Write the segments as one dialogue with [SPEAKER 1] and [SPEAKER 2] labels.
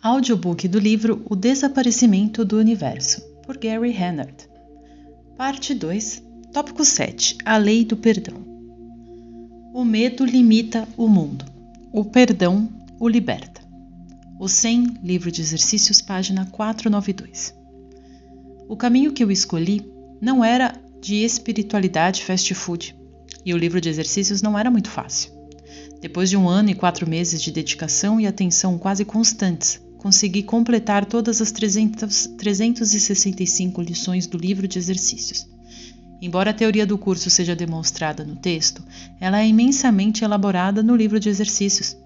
[SPEAKER 1] Audiobook do livro O Desaparecimento do Universo, por Gary Hennard. Parte 2, tópico 7. A Lei do Perdão. O medo limita o mundo. O perdão o liberta. O 100, livro de exercícios, página 492. O caminho que eu escolhi não era de espiritualidade fast food, e o livro de exercícios não era muito fácil. Depois de 1 ano e 4 meses de dedicação e atenção quase constantes, consegui completar todas as 365 lições do livro de exercícios. Embora a teoria do curso seja demonstrada no texto, ela é imensamente elaborada no livro de exercícios.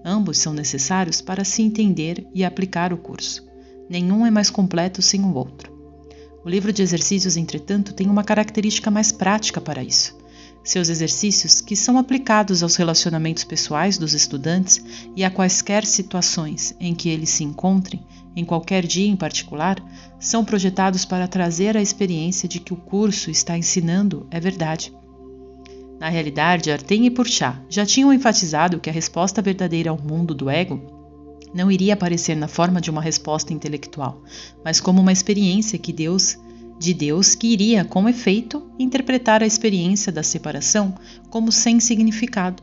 [SPEAKER 1] Ambos são necessários para se entender e aplicar o curso. Nenhum é mais completo sem o outro. O livro de exercícios, entretanto, tem uma característica mais prática para isso. Seus exercícios, que são aplicados aos relacionamentos pessoais dos estudantes e a quaisquer situações em que eles se encontrem, em qualquer dia em particular, são projetados para trazer a experiência de que o curso está ensinando é verdade. Na realidade, Arten e Purchá já tinham enfatizado que a resposta verdadeira ao mundo do ego não iria aparecer na forma de uma resposta intelectual, mas como uma experiência de Deus que iria, com efeito, interpretar a experiência da separação como sem significado.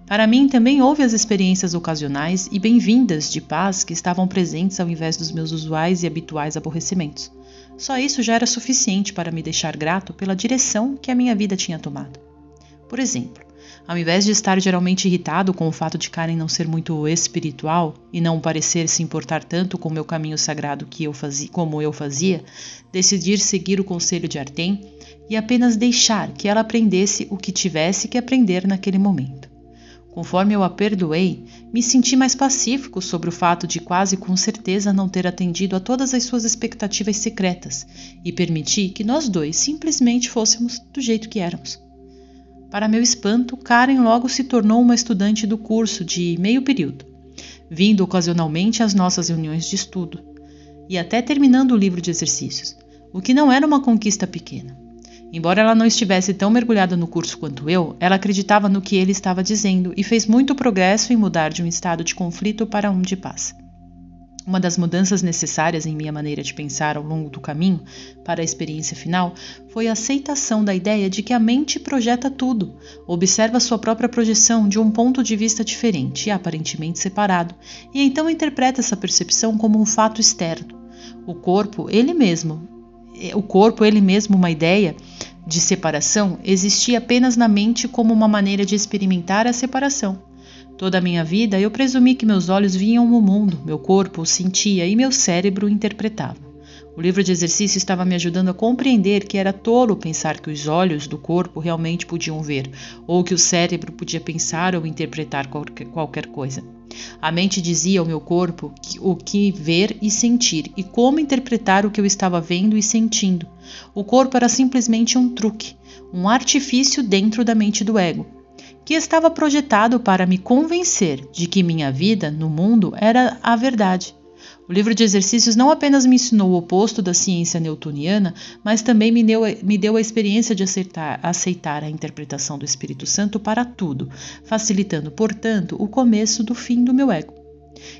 [SPEAKER 1] Para mim também houve as experiências ocasionais e bem-vindas de paz que estavam presentes ao invés dos meus usuais e habituais aborrecimentos. Só isso já era suficiente para me deixar grato pela direção que a minha vida tinha tomado. Por exemplo, ao invés de estar geralmente irritado com o fato de Karen não ser muito espiritual e não parecer se importar tanto com o meu caminho sagrado como eu fazia, decidi seguir o conselho de Arten e apenas deixar que ela aprendesse o que tivesse que aprender naquele momento. Conforme eu a perdoei, me senti mais pacífico sobre o fato de quase com certeza não ter atendido a todas as suas expectativas secretas e permiti que nós dois simplesmente fôssemos do jeito que éramos. Para meu espanto, Karen logo se tornou uma estudante do curso de meio período, vindo ocasionalmente às nossas reuniões de estudo, e até terminando o livro de exercícios, o que não era uma conquista pequena. Embora ela não estivesse tão mergulhada no curso quanto eu, ela acreditava no que ele estava dizendo e fez muito progresso em mudar de um estado de conflito para um de paz. Uma das mudanças necessárias em minha maneira de pensar ao longo do caminho para a experiência final foi a aceitação da ideia de que a mente projeta tudo, observa sua própria projeção de um ponto de vista diferente e aparentemente separado, e então interpreta essa percepção como um fato externo. O corpo, ele mesmo, uma ideia de separação, existia apenas na mente como uma maneira de experimentar a separação. Toda a minha vida eu presumi que meus olhos viam o mundo, meu corpo o sentia e meu cérebro o interpretava. O livro de exercício estava me ajudando a compreender que era tolo pensar que os olhos do corpo realmente podiam ver, ou que o cérebro podia pensar ou interpretar qualquer coisa. A mente dizia ao meu corpo o que ver e sentir e como interpretar o que eu estava vendo e sentindo. O corpo era simplesmente um truque, um artifício dentro da mente do ego, que estava projetado para me convencer de que minha vida no mundo era a verdade. O livro de exercícios não apenas me ensinou o oposto da ciência newtoniana, mas também me deu a experiência de aceitar a interpretação do Espírito Santo para tudo, facilitando, portanto, o começo do fim do meu ego.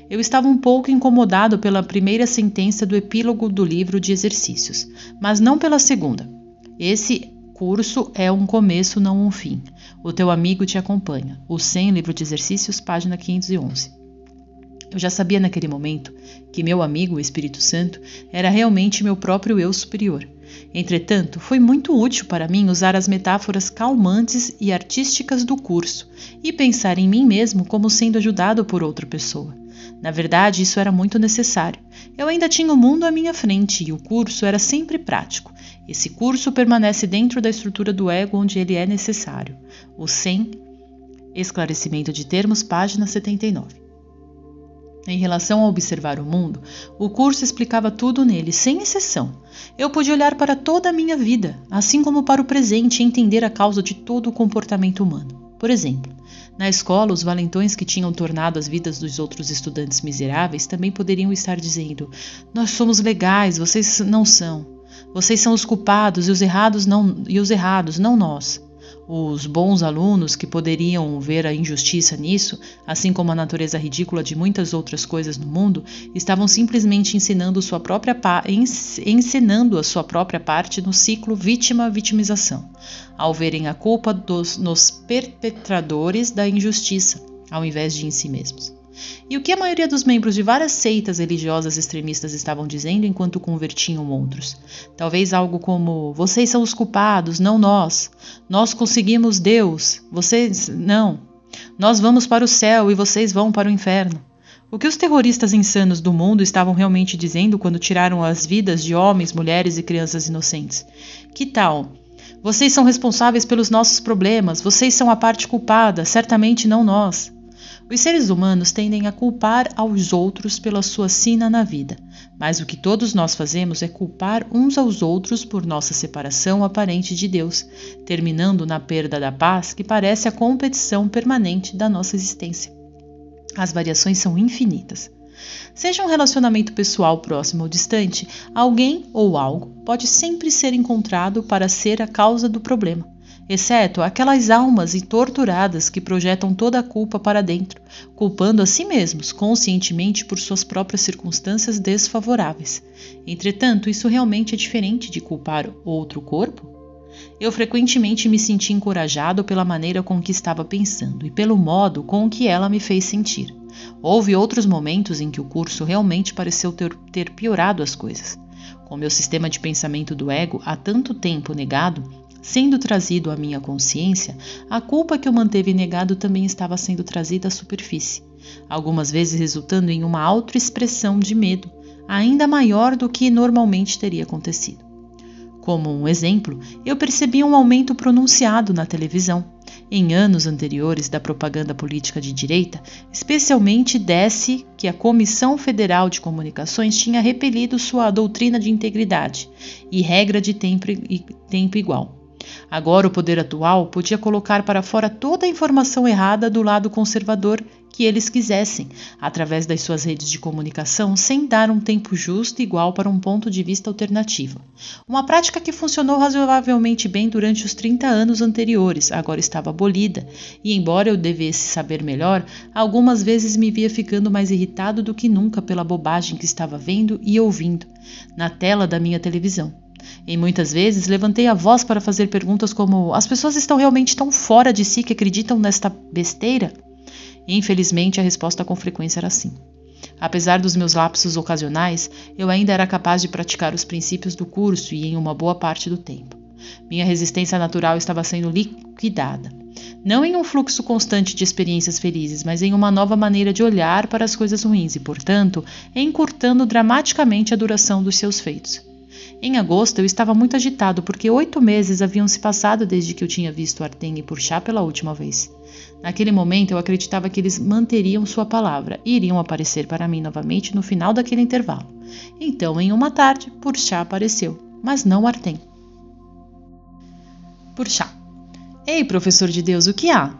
[SPEAKER 1] Eu estava um pouco incomodado pela primeira sentença do epílogo do livro de exercícios, mas não pela segunda. Esse curso é um começo, não um fim. O teu amigo te acompanha. O 100, livro de exercícios, página 511. Eu já sabia naquele momento que meu amigo, o Espírito Santo, era realmente meu próprio eu superior. Entretanto, foi muito útil para mim usar as metáforas calmantes e artísticas do curso e pensar em mim mesmo como sendo ajudado por outra pessoa. Na verdade, isso era muito necessário. Eu ainda tinha o mundo à minha frente e o curso era sempre prático. Esse curso permanece dentro da estrutura do ego onde ele é necessário. O 100, esclarecimento de termos, página 79. Em relação a observar o mundo, o curso explicava tudo nele, sem exceção. Eu podia olhar para toda a minha vida, assim como para o presente, e entender a causa de todo o comportamento humano. Por exemplo, na escola, os valentões que tinham tornado as vidas dos outros estudantes miseráveis também poderiam estar dizendo: "Nós somos legais, vocês não são. Vocês são os culpados e os errados, não nós." Os bons alunos, que poderiam ver a injustiça nisso, assim como a natureza ridícula de muitas outras coisas no mundo, estavam simplesmente encenando a sua própria parte no ciclo vítima-vitimização, ao verem a culpa nos perpetradores da injustiça, ao invés de em si mesmos. E o que a maioria dos membros de várias seitas religiosas extremistas estavam dizendo enquanto convertiam outros? Talvez algo como: vocês são os culpados, não nós. Nós conseguimos Deus, vocês não. Nós vamos para o céu e vocês vão para o inferno. O que os terroristas insanos do mundo estavam realmente dizendo quando tiraram as vidas de homens, mulheres e crianças inocentes? Que tal? Vocês são responsáveis pelos nossos problemas, vocês são a parte culpada, certamente não nós. Os seres humanos tendem a culpar aos outros pela sua sina na vida, mas o que todos nós fazemos é culpar uns aos outros por nossa separação aparente de Deus, terminando na perda da paz que parece a competição permanente da nossa existência. As variações são infinitas. Seja um relacionamento pessoal próximo ou distante, alguém ou algo pode sempre ser encontrado para ser a causa do problema, exceto aquelas almas torturadas que projetam toda a culpa para dentro, culpando a si mesmos conscientemente por suas próprias circunstâncias desfavoráveis. Entretanto, isso realmente é diferente de culpar outro corpo? Eu frequentemente me senti encorajado pela maneira com que estava pensando e pelo modo com que ela me fez sentir. Houve outros momentos em que o curso realmente pareceu ter piorado as coisas. Com meu sistema de pensamento do ego há tanto tempo negado, sendo trazido à minha consciência, a culpa que o manteve negado também estava sendo trazida à superfície, algumas vezes resultando em uma autoexpressão de medo, ainda maior do que normalmente teria acontecido. Como um exemplo, eu percebi um aumento pronunciado na televisão, em anos anteriores da propaganda política de direita, especialmente desde que a Comissão Federal de Comunicações tinha repelido sua doutrina de integridade e regra de tempo igual. Agora o poder atual podia colocar para fora toda a informação errada do lado conservador que eles quisessem, através das suas redes de comunicação, sem dar um tempo justo e igual para um ponto de vista alternativo. Uma prática que funcionou razoavelmente bem durante os 30 anos anteriores, agora estava abolida, e embora eu devesse saber melhor, algumas vezes me via ficando mais irritado do que nunca pela bobagem que estava vendo e ouvindo na tela da minha televisão. E muitas vezes levantei a voz para fazer perguntas como: as pessoas estão realmente tão fora de si que acreditam nesta besteira? E, infelizmente, a resposta com frequência era sim. Apesar dos meus lapsos ocasionais, eu ainda era capaz de praticar os princípios do curso e em uma boa parte do tempo. Minha resistência natural estava sendo liquidada. Não em um fluxo constante de experiências felizes, mas em uma nova maneira de olhar para as coisas ruins e, portanto, encurtando dramaticamente a duração dos seus feitos. Em agosto, eu estava muito agitado porque 8 meses haviam se passado desde que eu tinha visto Artem e Purchá pela última vez. Naquele momento, eu acreditava que eles manteriam sua palavra e iriam aparecer para mim novamente no final daquele intervalo. Então, em uma tarde, Purchá apareceu, mas não Artem. Purchá: Ei, professor de Deus, o que há?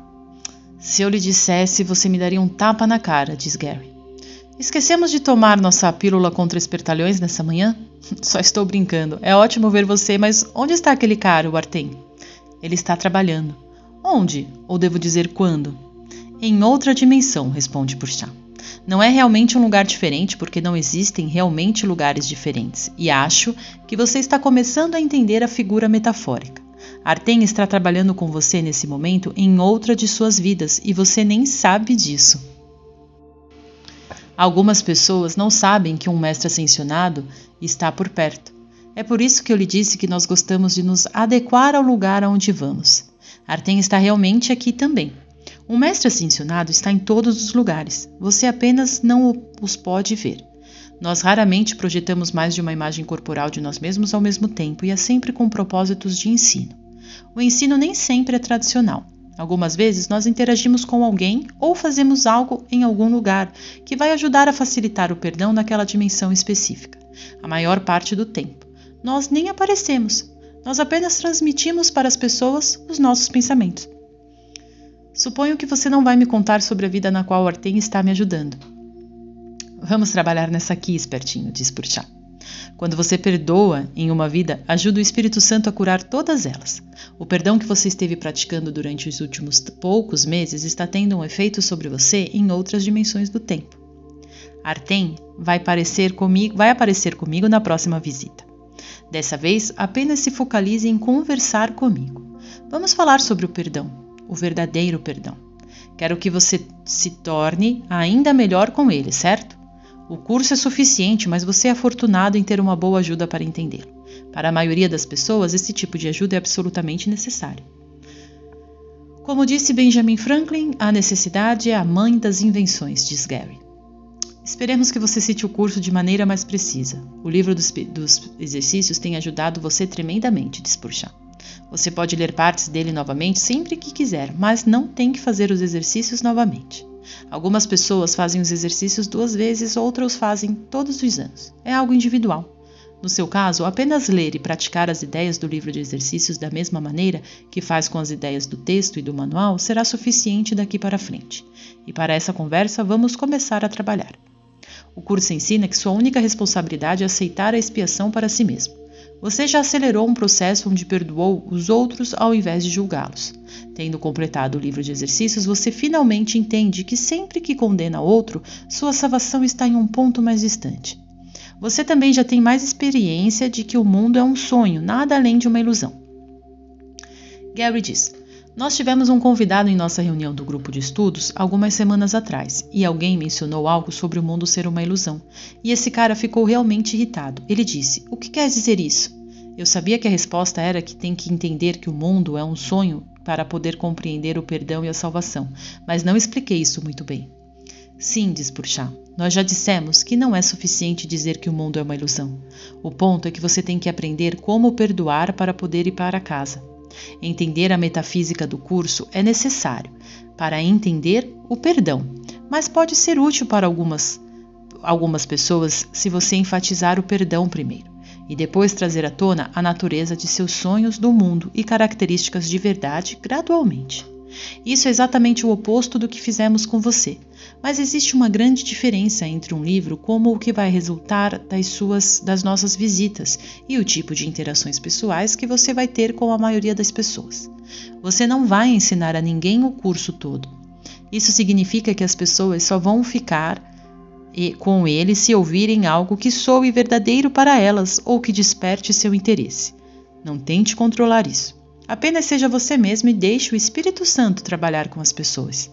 [SPEAKER 1] Se eu lhe dissesse, você me daria um tapa na cara, diz Gary. Esquecemos de tomar nossa pílula contra espertalhões nessa manhã? Só estou brincando. É ótimo ver você, mas onde está aquele cara, o Artem? Ele está trabalhando. Onde? Ou devo dizer quando? Em outra dimensão, responde Purchá. Não é realmente um lugar diferente porque não existem realmente lugares diferentes. E acho que você está começando a entender a figura metafórica. Artem está trabalhando com você nesse momento em outra de suas vidas e você nem sabe disso. Algumas pessoas não sabem que um mestre ascensionado está por perto. É por isso que eu lhe disse que nós gostamos de nos adequar ao lugar aonde vamos. Artem está realmente aqui também. Um mestre ascensionado está em todos os lugares. Você apenas não os pode ver. Nós raramente projetamos mais de uma imagem corporal de nós mesmos ao mesmo tempo e é sempre com propósitos de ensino. O ensino nem sempre é tradicional. Algumas vezes nós interagimos com alguém ou fazemos algo em algum lugar que vai ajudar a facilitar o perdão naquela dimensão específica. A maior parte do tempo. Nós nem aparecemos. Nós apenas transmitimos para as pessoas os nossos pensamentos. Suponho que você não vai me contar sobre a vida na qual Artem está me ajudando. Vamos trabalhar nessa aqui, espertinho, diz Purchá. Quando você perdoa em uma vida, ajuda o Espírito Santo a curar todas elas. O perdão que você esteve praticando durante os últimos poucos meses está tendo um efeito sobre você em outras dimensões do tempo. Artem vai aparecer comigo na próxima visita. Dessa vez, apenas se focalize em conversar comigo. Vamos falar sobre o perdão, o verdadeiro perdão. Quero que você se torne ainda melhor com ele, certo? O curso é suficiente, mas você é afortunado em ter uma boa ajuda para entendê-lo. Para a maioria das pessoas, esse tipo de ajuda é absolutamente necessário. Como disse Benjamin Franklin, a necessidade é a mãe das invenções, diz Gary. Esperemos que você cite o curso de maneira mais precisa. O livro dos exercícios tem ajudado você tremendamente, diz Purcell. Você pode ler partes dele novamente sempre que quiser, mas não tem que fazer os exercícios novamente. Algumas pessoas fazem os exercícios 2 vezes, outras fazem todos os anos. É algo individual. No seu caso, apenas ler e praticar as ideias do livro de exercícios da mesma maneira que faz com as ideias do texto e do manual será suficiente daqui para frente. E para essa conversa, vamos começar a trabalhar. O curso ensina que sua única responsabilidade é aceitar a expiação para si mesmo. Você já acelerou um processo onde perdoou os outros ao invés de julgá-los. Tendo completado o livro de exercícios, você finalmente entende que sempre que condena outro, sua salvação está em um ponto mais distante. Você também já tem mais experiência de que o mundo é um sonho, nada além de uma ilusão. Gary diz: nós tivemos um convidado em nossa reunião do grupo de estudos algumas semanas atrás, e alguém mencionou algo sobre o mundo ser uma ilusão, e esse cara ficou realmente irritado. Ele disse: o que quer dizer isso? Eu sabia que a resposta era que tem que entender que o mundo é um sonho para poder compreender o perdão e a salvação, mas não expliquei isso muito bem. Sim, diz Purcell, nós já dissemos que não é suficiente dizer que o mundo é uma ilusão. O ponto é que você tem que aprender como perdoar para poder ir para casa. Entender a metafísica do curso é necessário para entender o perdão, mas pode ser útil para algumas pessoas se você enfatizar o perdão primeiro e depois trazer à tona a natureza de seus sonhos do mundo e características de verdade gradualmente. Isso é exatamente o oposto do que fizemos com você, mas existe uma grande diferença entre um livro como o que vai resultar das nossas visitas e o tipo de interações pessoais que você vai ter com a maioria das pessoas. Você não vai ensinar a ninguém o curso todo. Isso significa que as pessoas só vão ficar com ele se ouvirem algo que soe verdadeiro para elas ou que desperte seu interesse. Não tente controlar isso. Apenas seja você mesmo e deixe o Espírito Santo trabalhar com as pessoas.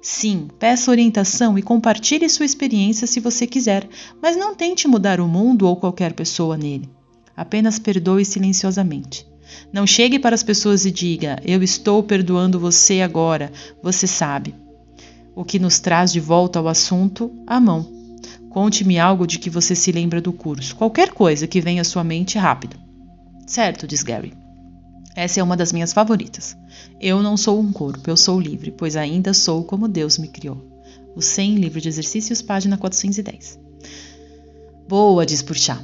[SPEAKER 1] Sim, peça orientação e compartilhe sua experiência se você quiser, mas não tente mudar o mundo ou qualquer pessoa nele. Apenas perdoe silenciosamente. Não chegue para as pessoas e diga: eu estou perdoando você agora, você sabe. O que nos traz de volta ao assunto, a mão. Conte-me algo de que você se lembra do curso, qualquer coisa que venha à sua mente rápido. Certo, diz Gary. Essa é uma das minhas favoritas. Eu não sou um corpo, eu sou livre, pois ainda sou como Deus me criou. O 100, livro de exercícios, página 410. Boa, diz Purcell.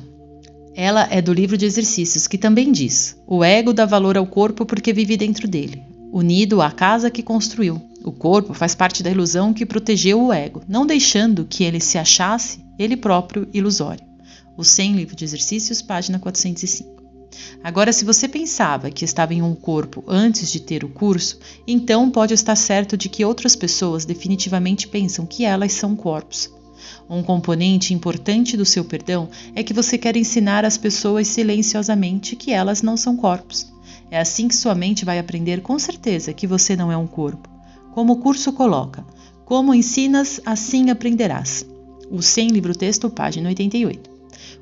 [SPEAKER 1] Ela é do livro de exercícios, que também diz: o ego dá valor ao corpo porque vive dentro dele, unido à casa que construiu. O corpo faz parte da ilusão que protegeu o ego, não deixando que ele se achasse ele próprio ilusório. O 100, livro de exercícios, página 405. Agora, se você pensava que estava em um corpo antes de ter o curso, então pode estar certo de que outras pessoas definitivamente pensam que elas são corpos. Um componente importante do seu perdão é que você quer ensinar às pessoas silenciosamente que elas não são corpos. É assim que sua mente vai aprender com certeza que você não é um corpo. Como o curso coloca: como ensinas, assim aprenderás. O 100, livro-texto, página 88.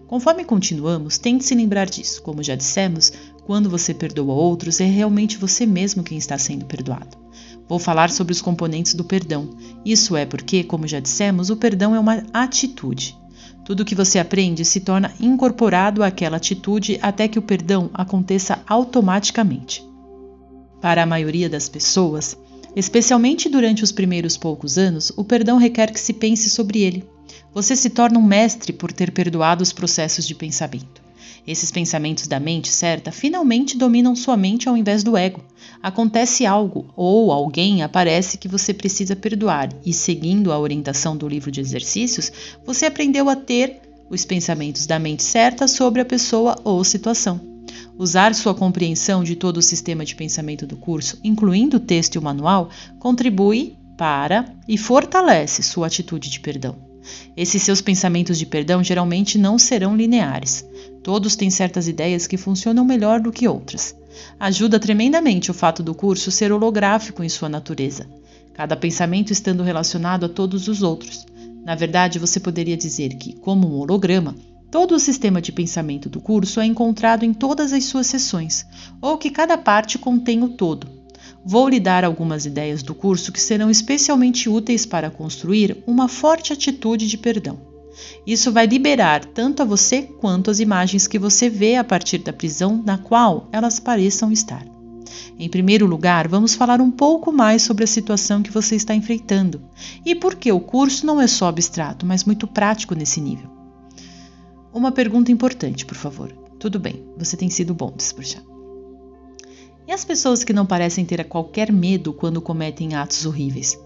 [SPEAKER 1] Conforme continuamos, tente se lembrar disso. Como já dissemos, quando você perdoa outros, é realmente você mesmo quem está sendo perdoado. Vou falar sobre os componentes do perdão. Isso é porque, como já dissemos, o perdão é uma atitude. Tudo que você aprende se torna incorporado àquela atitude até que o perdão aconteça automaticamente. Para a maioria das pessoas, especialmente durante os primeiros poucos anos, o perdão requer que se pense sobre ele. Você se torna um mestre por ter perdoado os processos de pensamento. Esses pensamentos da mente certa finalmente dominam sua mente ao invés do ego. Acontece algo ou alguém aparece que você precisa perdoar e, seguindo a orientação do livro de exercícios, você aprendeu a ter os pensamentos da mente certa sobre a pessoa ou situação. Usar sua compreensão de todo o sistema de pensamento do curso, incluindo o texto e o manual, contribui para e fortalece sua atitude de perdão. Esses seus pensamentos de perdão geralmente não serão lineares. Todos têm certas ideias que funcionam melhor do que outras. Ajuda tremendamente o fato do curso ser holográfico em sua natureza, cada pensamento estando relacionado a todos os outros. Na verdade, você poderia dizer que, como um holograma, todo o sistema de pensamento do curso é encontrado em todas as suas seções, ou que cada parte contém o todo. Vou lhe dar algumas ideias do curso que serão especialmente úteis para construir uma forte atitude de perdão. Isso vai liberar tanto a você quanto as imagens que você vê a partir da prisão na qual elas pareçam estar. Em primeiro lugar, vamos falar um pouco mais sobre a situação que você está enfrentando e por que o curso não é só abstrato, mas muito prático nesse nível. Uma pergunta importante, por favor. Tudo bem, você tem sido bom, despuxar. E as pessoas que não parecem ter qualquer medo quando cometem atos horríveis?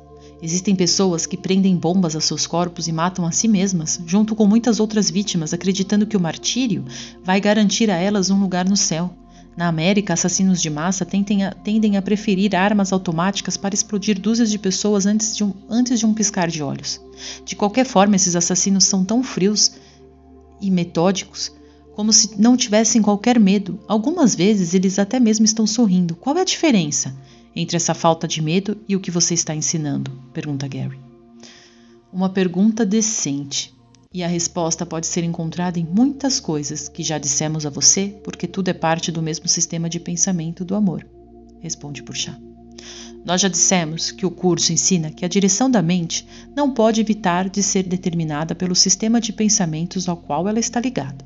[SPEAKER 1] Existem pessoas que prendem bombas a seus corpos e matam a si mesmas, junto com muitas outras vítimas, acreditando que o martírio vai garantir a elas um lugar no céu. Na América, assassinos de massa tendem a preferir armas automáticas para explodir dúzias de pessoas antes de um piscar de olhos. De qualquer forma, esses assassinos são tão frios e metódicos, como se não tivessem qualquer medo. Algumas vezes eles até mesmo estão sorrindo. Qual é a diferença entre essa falta de medo e o que você está ensinando? Pergunta Gary. Uma pergunta decente. E a resposta pode ser encontrada em muitas coisas que já dissemos a você, porque tudo é parte do mesmo sistema de pensamento do amor. Responde Purchá. Nós já dissemos que o curso ensina que a direção da mente não pode evitar de ser determinada pelo sistema de pensamentos ao qual ela está ligada.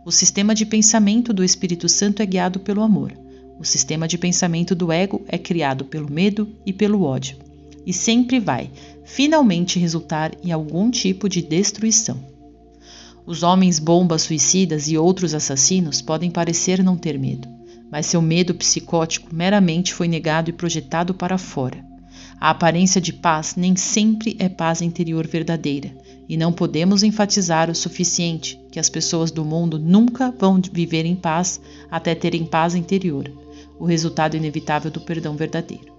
[SPEAKER 1] O sistema de pensamento do Espírito Santo é guiado pelo amor. O sistema de pensamento do ego é criado pelo medo e pelo ódio. E sempre vai, finalmente, resultar em algum tipo de destruição. Os homens bombas suicidas e outros assassinos podem parecer não ter medo, mas seu medo psicótico meramente foi negado e projetado para fora. A aparência de paz nem sempre é paz interior verdadeira, e não podemos enfatizar o suficiente que as pessoas do mundo nunca vão viver em paz até terem paz interior, o resultado inevitável do perdão verdadeiro.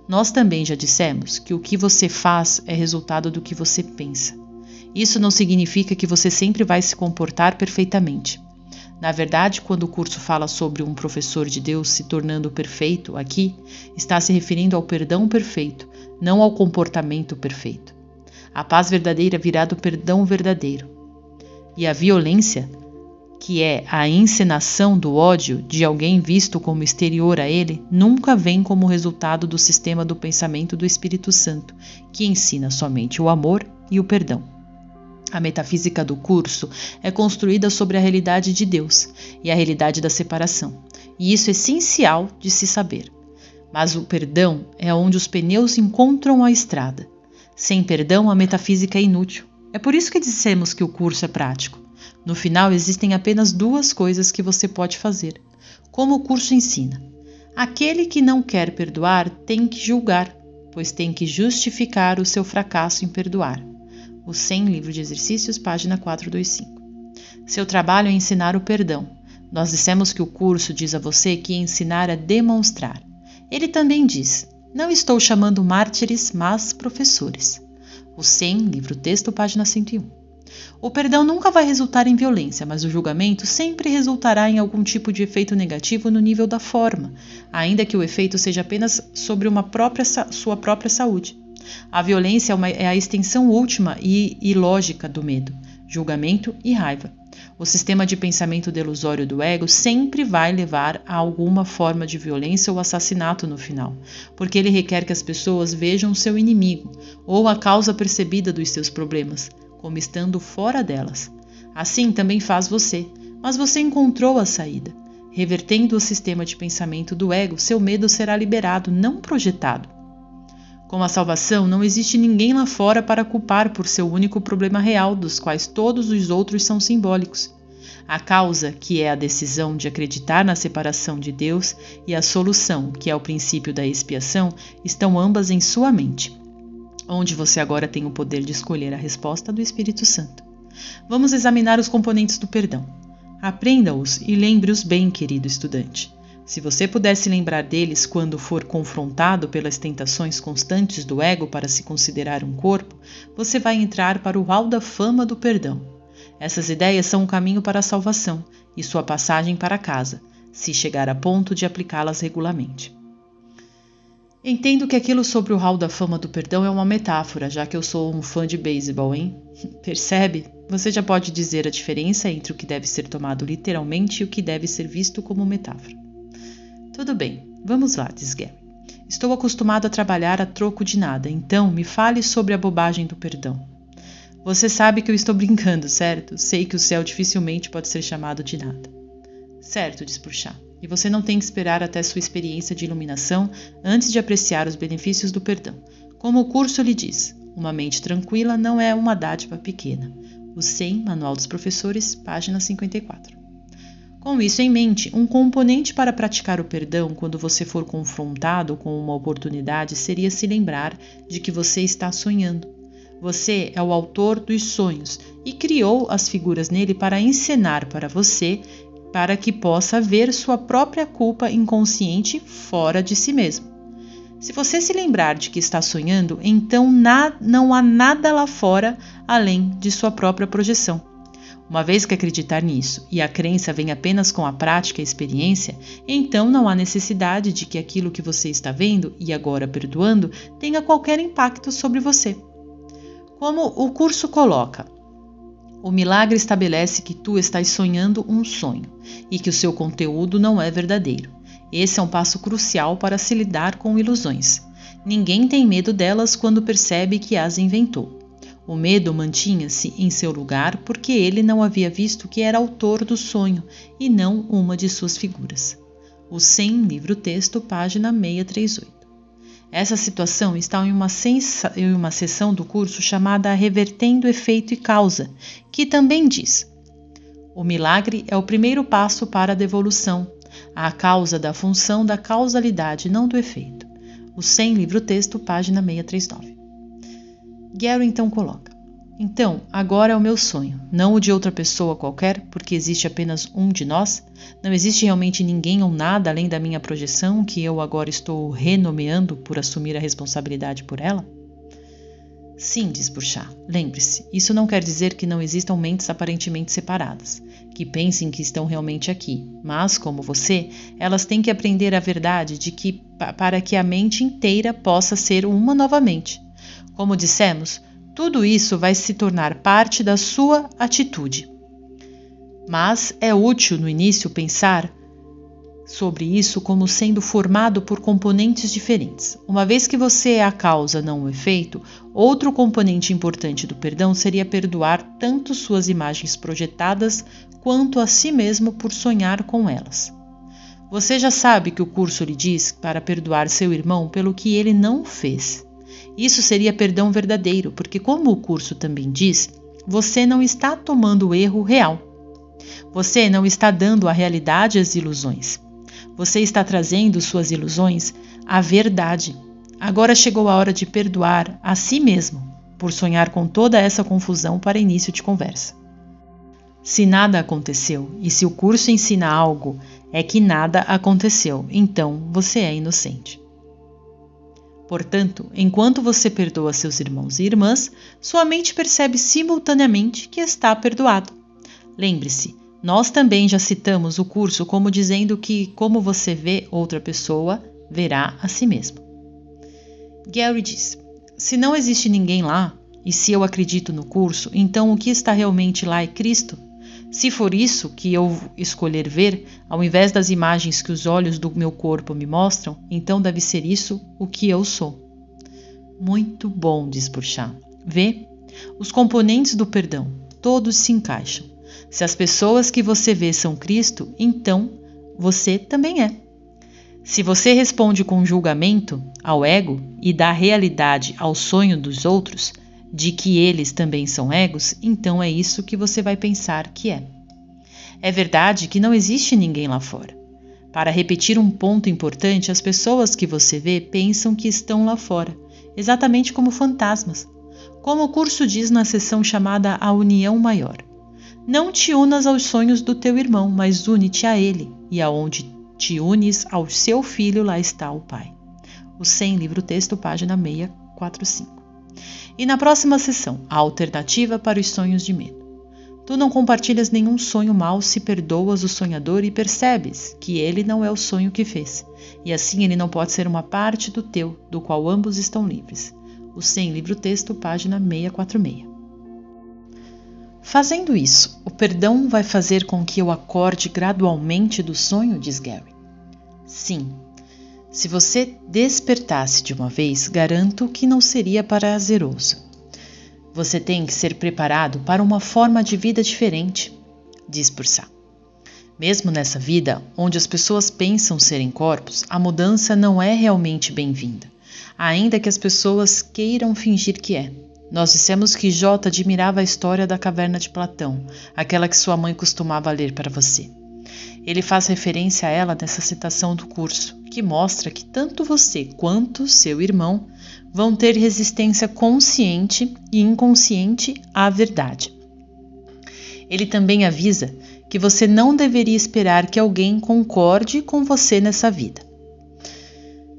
[SPEAKER 1] Nós também já dissemos que o que você faz é resultado do que você pensa. Isso não significa que você sempre vai se comportar perfeitamente. Na verdade, quando o curso fala sobre um professor de Deus se tornando perfeito aqui, está se referindo ao perdão perfeito, não ao comportamento perfeito. A paz verdadeira virá do perdão verdadeiro. E a violência, que é a encenação do ódio de alguém visto como exterior a ele, nunca vem como resultado do sistema do pensamento do Espírito Santo, que ensina somente o amor e o perdão. A metafísica do curso é construída sobre a realidade de Deus e a realidade da separação, e isso é essencial de se saber. Mas o perdão é onde os pneus encontram a estrada. Sem perdão, a metafísica é inútil. É por isso que dissemos que o curso é prático. No final, existem apenas duas coisas que você pode fazer, como o curso ensina. Aquele que não quer perdoar tem que julgar, pois tem que justificar o seu fracasso em perdoar. O 100, livro de exercícios, página 425. Seu trabalho é ensinar o perdão. Nós dissemos que o curso diz a você que ensinar é demonstrar. Ele também diz, não estou chamando mártires, mas professores. O 100, livro texto, página 101. O perdão nunca vai resultar em violência, mas o julgamento sempre resultará em algum tipo de efeito negativo no nível da forma, ainda que o efeito seja apenas sobre sua própria saúde. A violência é a extensão última e ilógica do medo, julgamento e raiva. O sistema de pensamento delusório do ego sempre vai levar a alguma forma de violência ou assassinato no final, porque ele requer que as pessoas vejam seu inimigo ou a causa percebida dos seus problemas, como estando fora delas. Assim também faz você, mas você encontrou a saída. Revertendo o sistema de pensamento do ego, seu medo será liberado, não projetado. Com a salvação, não existe ninguém lá fora para culpar por seu único problema real, dos quais todos os outros são simbólicos. A causa, que é a decisão de acreditar na separação de Deus, e a solução, que é o princípio da expiação, estão ambas em sua mente, onde você agora tem o poder de escolher a resposta do Espírito Santo. vamos examinar os componentes do perdão. Aprenda-os e lembre-os bem, querido estudante. Se você puder se lembrar deles quando for confrontado pelas tentações constantes do ego para se considerar um corpo, você vai entrar para o hall da fama do perdão. Essas ideias são o caminho para a salvação e sua passagem para casa, se chegar a ponto de aplicá-las regularmente. Entendo que aquilo sobre o hall da fama do perdão é uma metáfora, já que eu sou um fã de beisebol, hein? Percebe? Você já pode dizer a diferença entre o que deve ser tomado literalmente e o que deve ser visto como metáfora. Tudo bem, vamos lá, diz Gary. Estou acostumado a trabalhar a troco de nada, então me fale sobre a bobagem do perdão. Você sabe que eu estou brincando, certo? Sei que o céu dificilmente pode ser chamado de nada. Certo, diz Purchá. E você não tem que esperar até sua experiência de iluminação antes de apreciar os benefícios do perdão. Como o curso lhe diz, uma mente tranquila não é uma dádiva pequena. O 100, Manual dos Professores, página 54. Com isso em mente, um componente para praticar o perdão quando você for confrontado com uma oportunidade seria se lembrar de que você está sonhando. Você é o autor dos sonhos e criou as figuras nele para encenar para você, para que possa ver sua própria culpa inconsciente fora de si mesmo. Se você se lembrar de que está sonhando, então não há nada lá fora além de sua própria projeção. Uma vez que acreditar nisso e a crença vem apenas com a prática e a experiência, então não há necessidade de que aquilo que você está vendo e agora perdoando tenha qualquer impacto sobre você. Como o curso coloca, o milagre estabelece que tu estás sonhando um sonho e que o seu conteúdo não é verdadeiro. Esse é um passo crucial para se lidar com ilusões. Ninguém tem medo delas quando percebe que as inventou. O medo mantinha-se em seu lugar porque ele não havia visto que era autor do sonho e não uma de suas figuras. O 100, livro-texto, página 638. Essa situação está em uma seção do curso chamada Revertendo Efeito e Causa, que também diz: o milagre é o primeiro passo para a devolução, a causa da função da causalidade, não do efeito. O 100, livro-texto, página 639. Gary então coloca: então, agora é o meu sonho, não o de outra pessoa qualquer, porque existe apenas um de nós? Não existe realmente ninguém ou nada além da minha projeção que eu agora estou renomeando por assumir a responsabilidade por ela? Sim, diz Purchá. Lembre-se, isso não quer dizer que não existam mentes aparentemente separadas, que pensem que estão realmente aqui, mas, como você, elas têm que aprender a verdade de que para que a mente inteira possa ser uma novamente. Como dissemos, tudo isso vai se tornar parte da sua atitude. Mas é útil no início pensar sobre isso como sendo formado por componentes diferentes. Uma vez que você é a causa, não o efeito, outro componente importante do perdão seria perdoar tanto suas imagens projetadas quanto a si mesmo por sonhar com elas. Você já sabe que o curso lhe diz para perdoar seu irmão pelo que ele não fez. Isso seria perdão verdadeiro, porque, como o curso também diz, você não está tomando o erro real. Você não está dando à realidade as ilusões. Você está trazendo suas ilusões à verdade. Agora chegou a hora de perdoar a si mesmo por sonhar com toda essa confusão para início de conversa. Se nada aconteceu, e se o curso ensina algo, é que nada aconteceu, então você é inocente. Portanto, enquanto você perdoa seus irmãos e irmãs, sua mente percebe simultaneamente que está perdoado. Lembre-se, nós também já citamos o curso como dizendo que, como você vê outra pessoa, verá a si mesmo. Gary diz: se não existe ninguém lá, e se eu acredito no curso, então o que está realmente lá é Cristo? Se for isso que eu escolher ver, ao invés das imagens que os olhos do meu corpo me mostram, então deve ser isso o que eu sou. Muito bom, diz Purchá. Vê? Os componentes do perdão, todos se encaixam. Se as pessoas que você vê são Cristo, então você também é. Se você responde com julgamento ao ego e dá realidade ao sonho dos outros, de que eles também são egos, então é isso que você vai pensar que é. É verdade que não existe ninguém lá fora. Para repetir um ponto importante, as pessoas que você vê pensam que estão lá fora, exatamente como fantasmas. Como o curso diz na seção chamada A União Maior: não te unas aos sonhos do teu irmão, mas une-te a ele, e aonde te unes ao seu filho, lá está o Pai. O 100, livro texto, página 645. E na próxima sessão, a alternativa para os sonhos de medo. Tu não compartilhas nenhum sonho mau se perdoas o sonhador e percebes que ele não é o sonho que fez, e assim ele não pode ser uma parte do teu, do qual ambos estão livres. O 100, livro texto, página 646. Fazendo isso, o perdão vai fazer com que eu acorde gradualmente do sonho, diz Gary. Sim. Se você despertasse de uma vez, garanto que não seria prazeroso. Você tem que ser preparado para uma forma de vida diferente, diz Purcell. Mesmo nessa vida, onde as pessoas pensam serem corpos, a mudança não é realmente bem-vinda, ainda que as pessoas queiram fingir que é. Nós dissemos que J admirava a história da caverna de Platão, aquela que sua mãe costumava ler para você. Ele faz referência a ela nessa citação do curso, que mostra que tanto você quanto seu irmão vão ter resistência consciente e inconsciente à verdade. Ele também avisa que você não deveria esperar que alguém concorde com você nessa vida.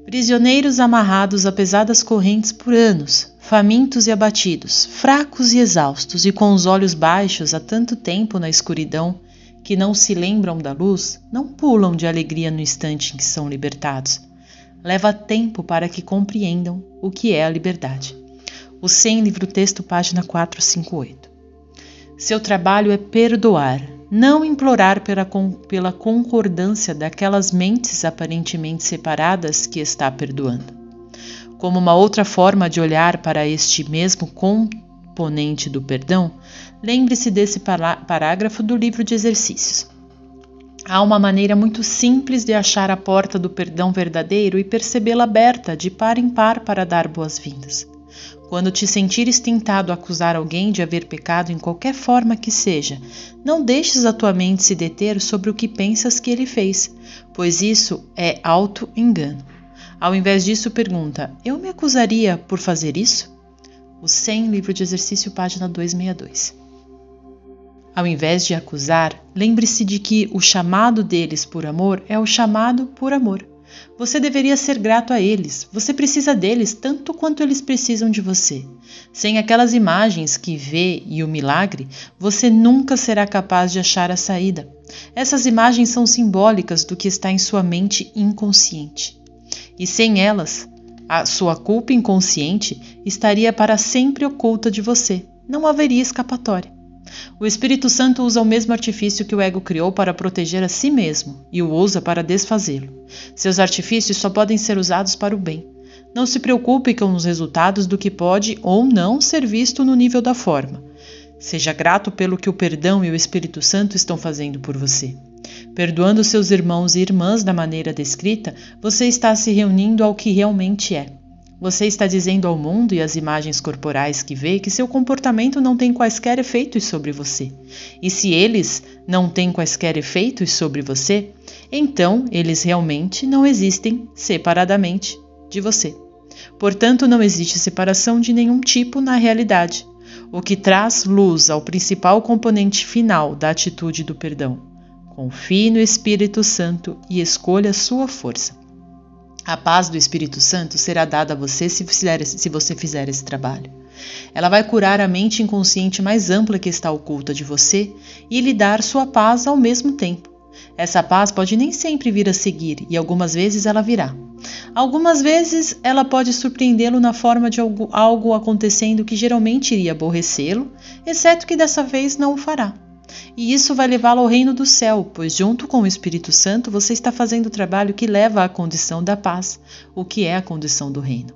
[SPEAKER 1] Prisioneiros amarrados a pesadas correntes por anos, famintos e abatidos, fracos e exaustos e com os olhos baixos há tanto tempo na escuridão que não se lembram da luz, não pulam de alegria no instante em que são libertados. Leva tempo para que compreendam o que é a liberdade. O 100, livro texto, página 458. Seu trabalho é perdoar, não implorar pela concordância daquelas mentes aparentemente separadas que está perdoando. Como uma outra forma de olhar para este mesmo componente do perdão, lembre-se desse parágrafo do livro de exercícios. Há uma maneira muito simples de achar a porta do perdão verdadeiro e percebê-la aberta de par em par para dar boas-vindas. Quando te sentires tentado a acusar alguém de haver pecado em qualquer forma que seja, não deixes a tua mente se deter sobre o que pensas que ele fez, pois isso é auto-engano. Ao invés disso, pergunta: eu me acusaria por fazer isso? O 100, livro de exercício, página 262. Ao invés de acusar, lembre-se de que o chamado deles por amor é o chamado por amor. Você deveria ser grato a eles. Você precisa deles tanto quanto eles precisam de você. Sem aquelas imagens que vê e o milagre, você nunca será capaz de achar a saída. Essas imagens são simbólicas do que está em sua mente inconsciente. E sem elas, a sua culpa inconsciente estaria para sempre oculta de você. Não haveria escapatória. O Espírito Santo usa o mesmo artifício que o ego criou para proteger a si mesmo e o usa para desfazê-lo. Seus artifícios só podem ser usados para o bem. Não se preocupe com os resultados do que pode ou não ser visto no nível da forma. Seja grato pelo que o perdão e o Espírito Santo estão fazendo por você. Perdoando seus irmãos e irmãs da maneira descrita, você está se reunindo ao que realmente é. Você está dizendo ao mundo e às imagens corporais que vê que seu comportamento não tem quaisquer efeitos sobre você. E se eles não têm quaisquer efeitos sobre você, então eles realmente não existem separadamente de você. Portanto, não existe separação de nenhum tipo na realidade, o que traz luz ao principal componente final da atitude do perdão. Confie no Espírito Santo e escolha sua força. A paz do Espírito Santo será dada a você se você fizer esse trabalho. Ela vai curar a mente inconsciente mais ampla que está oculta de você e lhe dar sua paz ao mesmo tempo. Essa paz pode nem sempre vir a seguir e algumas vezes ela virá. Algumas vezes ela pode surpreendê-lo na forma de algo acontecendo que geralmente iria aborrecê-lo, exceto que dessa vez não o fará. E isso vai levá-lo ao reino do céu, pois junto com o Espírito Santo você está fazendo o trabalho que leva à condição da paz, o que é a condição do reino.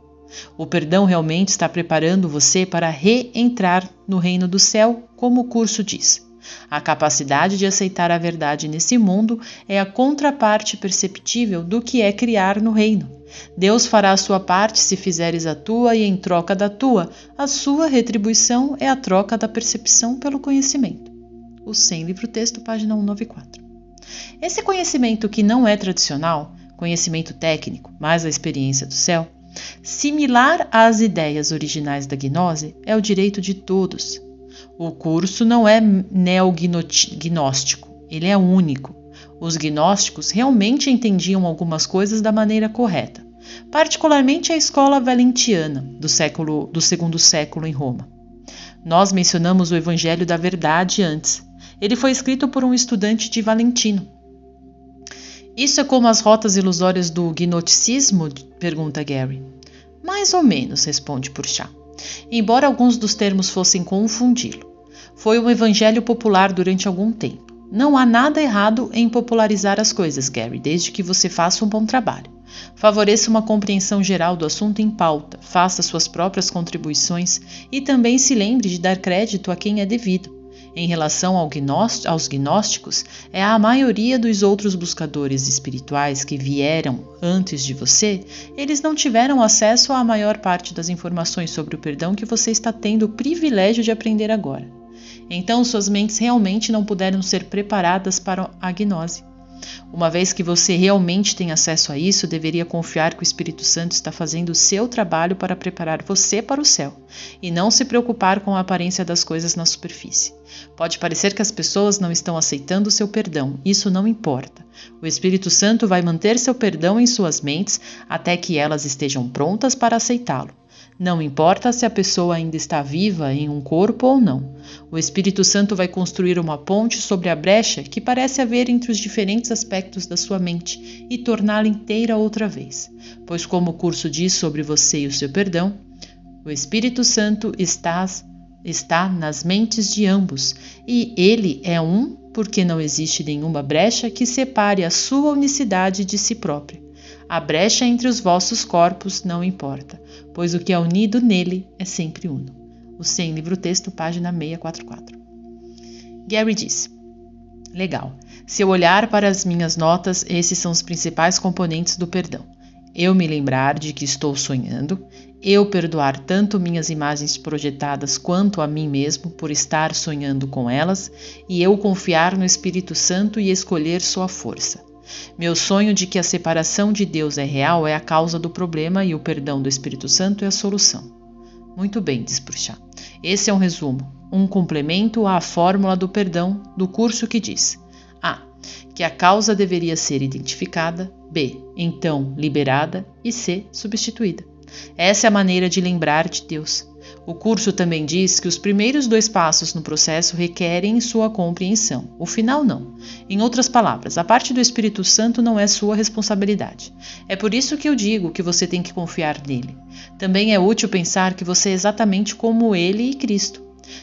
[SPEAKER 1] O perdão realmente está preparando você para reentrar no reino do céu, como o curso diz. A capacidade de aceitar a verdade nesse mundo é a contraparte perceptível do que é criar no reino. Deus fará a sua parte se fizeres a tua e em troca da tua, a sua retribuição é a troca da percepção pelo conhecimento. O 100, livro texto, página 194. Esse conhecimento que não é tradicional, conhecimento técnico, mas a experiência do céu, Similar às ideias originais da gnose, é o direito de todos. O curso não é neognóstico, ele é único. Os gnósticos realmente entendiam algumas coisas da maneira correta, particularmente a escola valentiana do segundo século em Roma. Nós mencionamos o Evangelho da Verdade antes. Ele foi escrito por um estudante de Valentino. Isso é como as rotas ilusórias do gnosticismo? Pergunta Gary. Mais ou menos, responde Purchas, embora alguns dos termos fossem confundi-lo. Foi um evangelho popular durante algum tempo. Não há nada errado em popularizar as coisas, Gary, desde que você faça um bom trabalho. Favoreça uma compreensão geral do assunto em pauta, faça suas próprias contribuições e também se lembre de dar crédito a quem é devido. Em relação aos gnósticos, é a maioria dos outros buscadores espirituais que vieram antes de você, eles não tiveram acesso à maior parte das informações sobre o perdão que você está tendo o privilégio de aprender agora. Então, suas mentes realmente não puderam ser preparadas para a gnose. Uma vez que você realmente tem acesso a isso, deveria confiar que o Espírito Santo está fazendo o seu trabalho para preparar você para o céu, e não se preocupar com a aparência das coisas na superfície. Pode parecer que as pessoas não estão aceitando o seu perdão, isso não importa. O Espírito Santo vai manter seu perdão em suas mentes até que elas estejam prontas para aceitá-lo. Não importa se a pessoa ainda está viva em um corpo ou não. O Espírito Santo vai construir uma ponte sobre a brecha que parece haver entre os diferentes aspectos da sua mente e torná-la inteira outra vez. Pois, como o curso diz sobre você e o seu perdão, o Espírito Santo está nas mentes de ambos, e ele é um porque não existe nenhuma brecha que separe a sua unicidade de si própria. A brecha entre os vossos corpos não importa, pois o que é unido nele é sempre uno. O Sem Livro Texto, página 644. Gary disse: Legal. Se eu olhar para as minhas notas, esses são os principais componentes do perdão. Eu me lembrar de que estou sonhando, eu perdoar tanto minhas imagens projetadas quanto a mim mesmo por estar sonhando com elas, e eu confiar no Espírito Santo e escolher sua força. Meu sonho de que a separação de Deus é real é a causa do problema e o perdão do Espírito Santo é a solução. Muito bem, diz Purchas. Esse é um resumo, um complemento à fórmula do perdão do curso que diz: A. Que a causa deveria ser identificada, B. Então liberada e C. Substituída. Essa é a maneira de lembrar de Deus. O curso também diz que os primeiros 2 passos no processo requerem sua compreensão, o final não. Em outras palavras, a parte do Espírito Santo não é sua responsabilidade. É por isso que eu digo que você tem que confiar nele. Também é útil pensar que você é exatamente como ele e Cristo.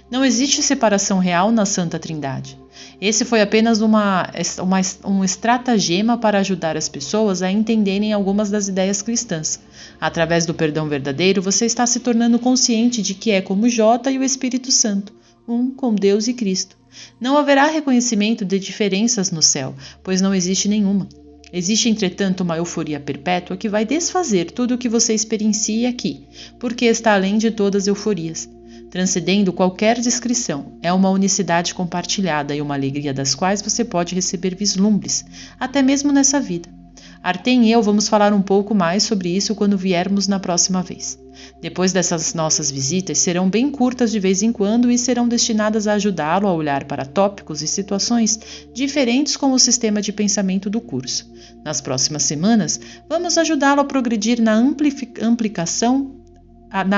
[SPEAKER 1] Não existe separação real na Santa Trindade. Esse foi apenas um estratagema para ajudar as pessoas a entenderem algumas das ideias cristãs. Através do perdão verdadeiro, você está se tornando consciente de que é como J e o Espírito Santo, um com Deus e Cristo. Não haverá reconhecimento de diferenças no céu, pois não existe nenhuma. Existe, entretanto, uma euforia perpétua que vai desfazer tudo o que você experiencia aqui, porque está além de todas as euforias. Transcendendo qualquer descrição, é uma unicidade compartilhada e uma alegria das quais você pode receber vislumbres, até mesmo nessa vida. Artem e eu vamos falar um pouco mais sobre isso quando viermos na próxima vez. Depois dessas nossas visitas, serão bem curtas de vez em quando e serão destinadas a ajudá-lo a olhar para tópicos e situações diferentes com o sistema de pensamento do curso. Nas próximas semanas, vamos ajudá-lo a progredir na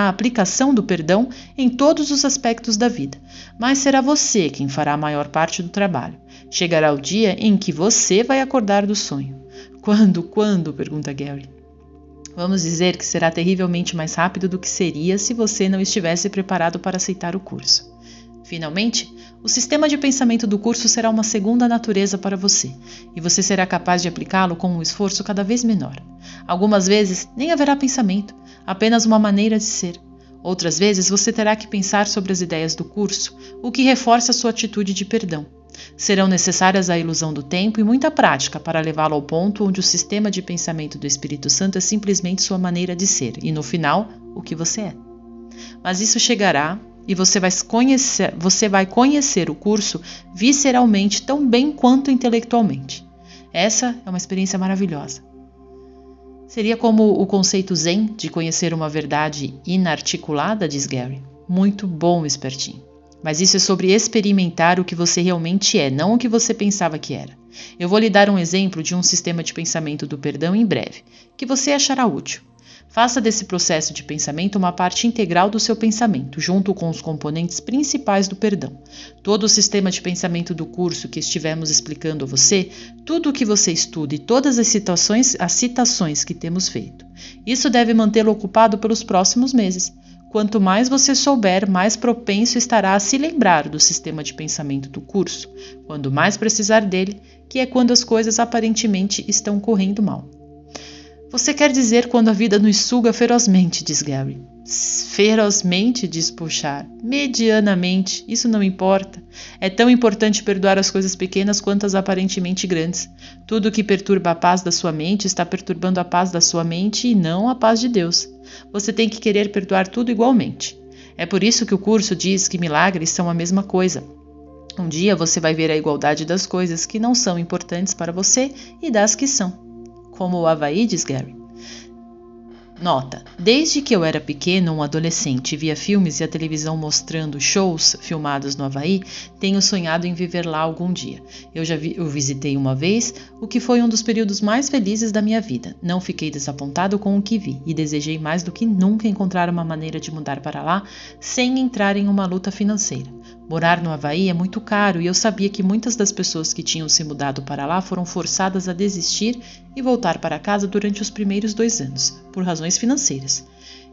[SPEAKER 1] aplicação do perdão em todos os aspectos da vida, mas será você quem fará a maior parte do trabalho. Chegará o dia em que você vai acordar do sonho. Quando? Pergunta Gary. Vamos dizer que será terrivelmente mais rápido do que seria se você não estivesse preparado para aceitar o curso. Finalmente, o sistema de pensamento do curso será uma segunda natureza para você, e você será capaz de aplicá-lo com um esforço cada vez menor. Algumas vezes nem haverá pensamento, apenas uma maneira de ser. Outras vezes você terá que pensar sobre as ideias do curso, o que reforça sua atitude de perdão. Serão necessárias a ilusão do tempo e muita prática para levá-lo ao ponto onde o sistema de pensamento do Espírito Santo é simplesmente sua maneira de ser, e no final, o que você é. Mas isso chegará e você vai conhecer o curso visceralmente tão bem quanto intelectualmente. Essa é uma experiência maravilhosa. Seria como o conceito Zen de conhecer uma verdade inarticulada, diz Gary. Muito bom, espertinho. Mas isso é sobre experimentar o que você realmente é, não o que você pensava que era. Eu vou lhe dar um exemplo de um sistema de pensamento do perdão em breve, que você achará útil. Faça desse processo de pensamento uma parte integral do seu pensamento, junto com os componentes principais do perdão. Todo o sistema de pensamento do curso que estivemos explicando a você, tudo o que você estuda e todas as citações que temos feito. Isso deve mantê-lo ocupado pelos próximos meses. Quanto mais você souber, mais propenso estará a se lembrar do sistema de pensamento do curso, quando mais precisar dele, que é quando as coisas aparentemente estão correndo mal. Você quer dizer quando a vida nos suga ferozmente, diz Gary. Ferozmente, diz Bouchard. Medianamente, isso não importa. É tão importante perdoar as coisas pequenas quanto as aparentemente grandes. Tudo que perturba a paz da sua mente está perturbando a paz da sua mente e não a paz de Deus. Você tem que querer perdoar tudo igualmente. É por isso que o curso diz que milagres são a mesma coisa. Um dia você vai ver a igualdade das coisas que não são importantes para você e das que são. Como o Havaí, diz Gary. Nota: desde que eu era pequeno, um adolescente, via filmes e a televisão mostrando shows filmados no Havaí, tenho sonhado em viver lá algum dia. Eu visitei uma vez, o que foi um dos períodos mais felizes da minha vida. Não fiquei desapontado com o que vi e desejei mais do que nunca encontrar uma maneira de mudar para lá sem entrar em uma luta financeira. Morar no Havaí é muito caro e eu sabia que muitas das pessoas que tinham se mudado para lá foram forçadas a desistir e voltar para casa durante os primeiros 2 anos, por razões financeiras.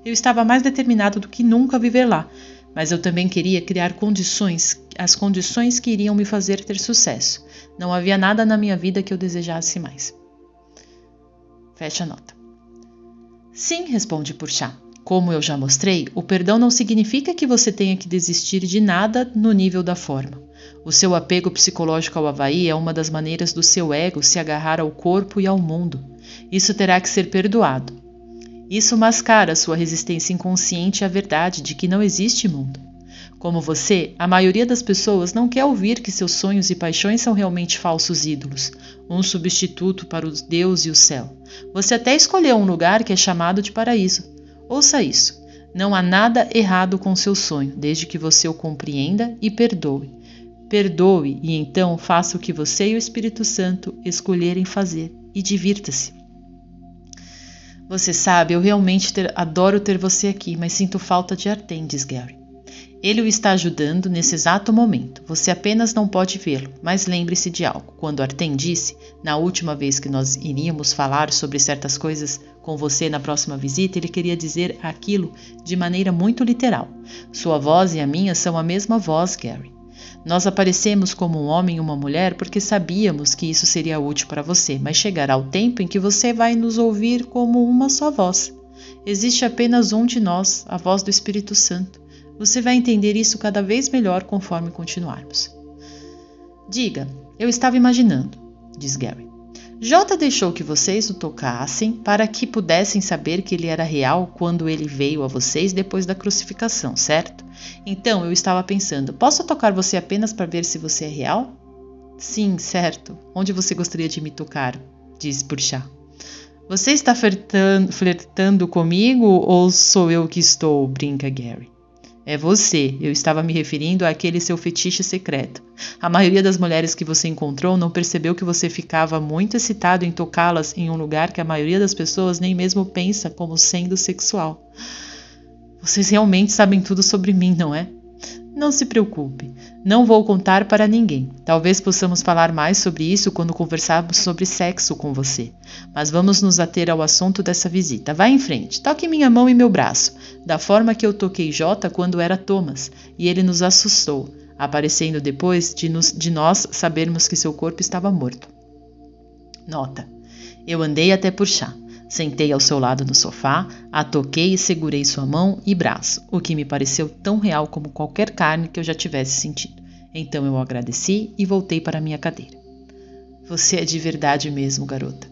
[SPEAKER 1] Eu estava mais determinado do que nunca a viver lá, mas eu também queria criar as condições que iriam me fazer ter sucesso. Não havia nada na minha vida que eu desejasse mais. Fecha a nota. Sim, responde Bouchard. Como eu já mostrei, o perdão não significa que você tenha que desistir de nada no nível da forma. O seu apego psicológico ao Havaí é uma das maneiras do seu ego se agarrar ao corpo e ao mundo. Isso terá que ser perdoado. Isso mascara sua resistência inconsciente à verdade de que não existe mundo. Como você, a maioria das pessoas não quer ouvir que seus sonhos e paixões são realmente falsos ídolos, um substituto para o Deus e o céu. Você até escolheu um lugar que é chamado de paraíso. Ouça isso. Não há nada errado com seu sonho, desde que você o compreenda e perdoe. Perdoe e então faça o que você e o Espírito Santo escolherem fazer e divirta-se. Você sabe, eu realmente adoro ter você aqui, mas sinto falta de Artem, diz Gary. Ele o está ajudando nesse exato momento. Você apenas não pode vê-lo, mas lembre-se de algo. Quando Artem disse, na última vez que nós iríamos falar sobre certas coisas com você na próxima visita, ele queria dizer aquilo de maneira muito literal. Sua voz e a minha são a mesma voz, Gary. Nós aparecemos como um homem e uma mulher porque sabíamos que isso seria útil para você, mas chegará o tempo em que você vai nos ouvir como uma só voz. Existe apenas um de nós, a voz do Espírito Santo. Você vai entender isso cada vez melhor conforme continuarmos. Diga, eu estava imaginando, diz Gary. J deixou que vocês o tocassem para que pudessem saber que ele era real quando ele veio a vocês depois da crucificação, certo? Então eu estava pensando, posso tocar você apenas para ver se você é real? Sim, certo. Onde você gostaria de me tocar? Diz Bouchard. Você está flertando comigo ou sou eu que estou? Brinca Gary. É você, eu estava me referindo àquele seu fetiche secreto. A maioria das mulheres que você encontrou não percebeu que você ficava muito excitado em tocá-las em um lugar que a maioria das pessoas nem mesmo pensa como sendo sexual. Vocês realmente sabem tudo sobre mim, não é? Não se preocupe, não vou contar para ninguém. Talvez possamos falar mais sobre isso quando conversarmos sobre sexo com você. Mas vamos nos ater ao assunto dessa visita. Vá em frente, toque minha mão e meu braço, da forma que eu toquei J quando era Thomas, e ele nos assustou, aparecendo depois de nós sabermos que seu corpo estava morto. Nota: eu andei até Bouchard. Sentei ao seu lado no sofá, a toquei e segurei sua mão e braço, o que me pareceu tão real como qualquer carne que eu já tivesse sentido. Então eu agradeci e voltei para minha cadeira. Você é de verdade mesmo, garota.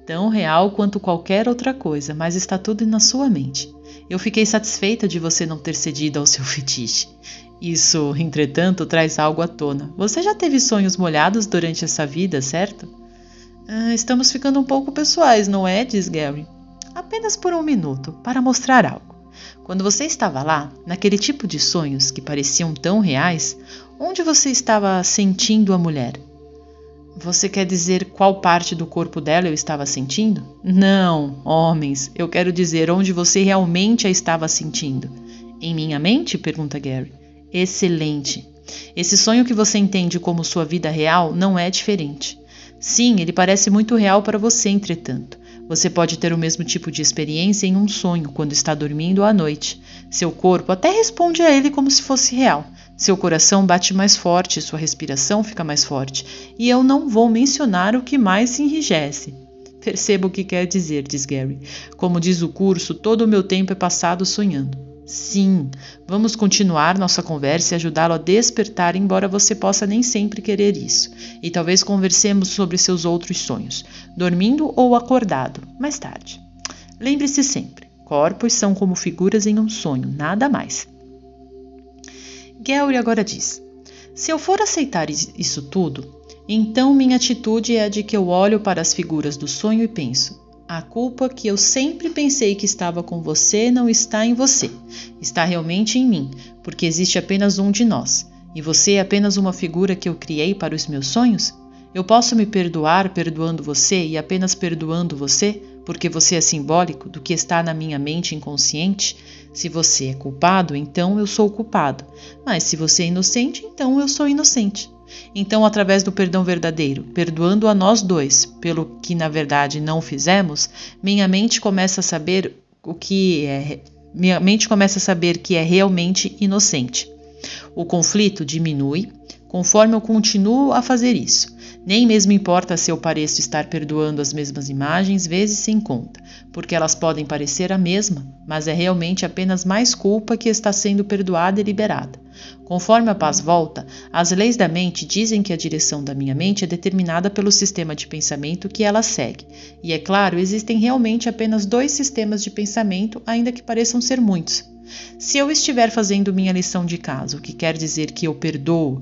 [SPEAKER 1] Tão real quanto qualquer outra coisa, mas está tudo na sua mente. Eu fiquei satisfeita de você não ter cedido ao seu fetiche. Isso, entretanto, traz algo à tona. Você já teve sonhos molhados durante essa vida, certo? Estamos ficando um pouco pessoais, não é? Diz Gary. Apenas por um minuto, para mostrar algo. Quando você estava lá, naquele tipo de sonhos que pareciam tão reais, onde você estava sentindo a mulher? Você quer dizer qual parte do corpo dela eu estava sentindo? Não, homens, eu quero dizer onde você realmente a estava sentindo. Em minha mente? Pergunta Gary. Excelente. Esse sonho que você entende como sua vida real não é diferente. Sim, ele parece muito real para você, entretanto. Você pode ter o mesmo tipo de experiência em um sonho, quando está dormindo à noite. Seu corpo até responde a ele como se fosse real. Seu coração bate mais forte, sua respiração fica mais forte. E eu não vou mencionar o que mais se enrijece. Perceba o que quer dizer, diz Gary. Como diz o curso, todo o meu tempo é passado sonhando. Sim, vamos continuar nossa conversa e ajudá-lo a despertar, embora você possa nem sempre querer isso. E talvez conversemos sobre seus outros sonhos, dormindo ou acordado, mais tarde. Lembre-se sempre, corpos são como figuras em um sonho, nada mais. Gary agora diz, se eu for aceitar isso tudo, então minha atitude é a de que eu olho para as figuras do sonho e penso, a culpa que eu sempre pensei que estava com você não está em você, está realmente em mim, porque existe apenas um de nós, e você é apenas uma figura que eu criei para os meus sonhos? Eu posso me perdoar perdoando você e apenas perdoando você, porque você é simbólico do que está na minha mente inconsciente? Se você é culpado, então eu sou culpado, mas se você é inocente, então eu sou inocente. Então, através do perdão verdadeiro, perdoando a nós dois pelo que na verdade não fizemos, minha mente começa a saber que é realmente inocente. O conflito diminui conforme eu continuo a fazer isso. Nem mesmo importa se eu pareço estar perdoando as mesmas imagens vezes sem conta, porque elas podem parecer a mesma, mas é realmente apenas mais culpa que está sendo perdoada e liberada. Conforme a paz volta, as leis da mente dizem que a direção da minha mente é determinada pelo sistema de pensamento que ela segue. E é claro, existem realmente apenas 2 sistemas de pensamento, ainda que pareçam ser muitos. Se eu estiver fazendo minha lição de casa, o que quer dizer que eu perdoo,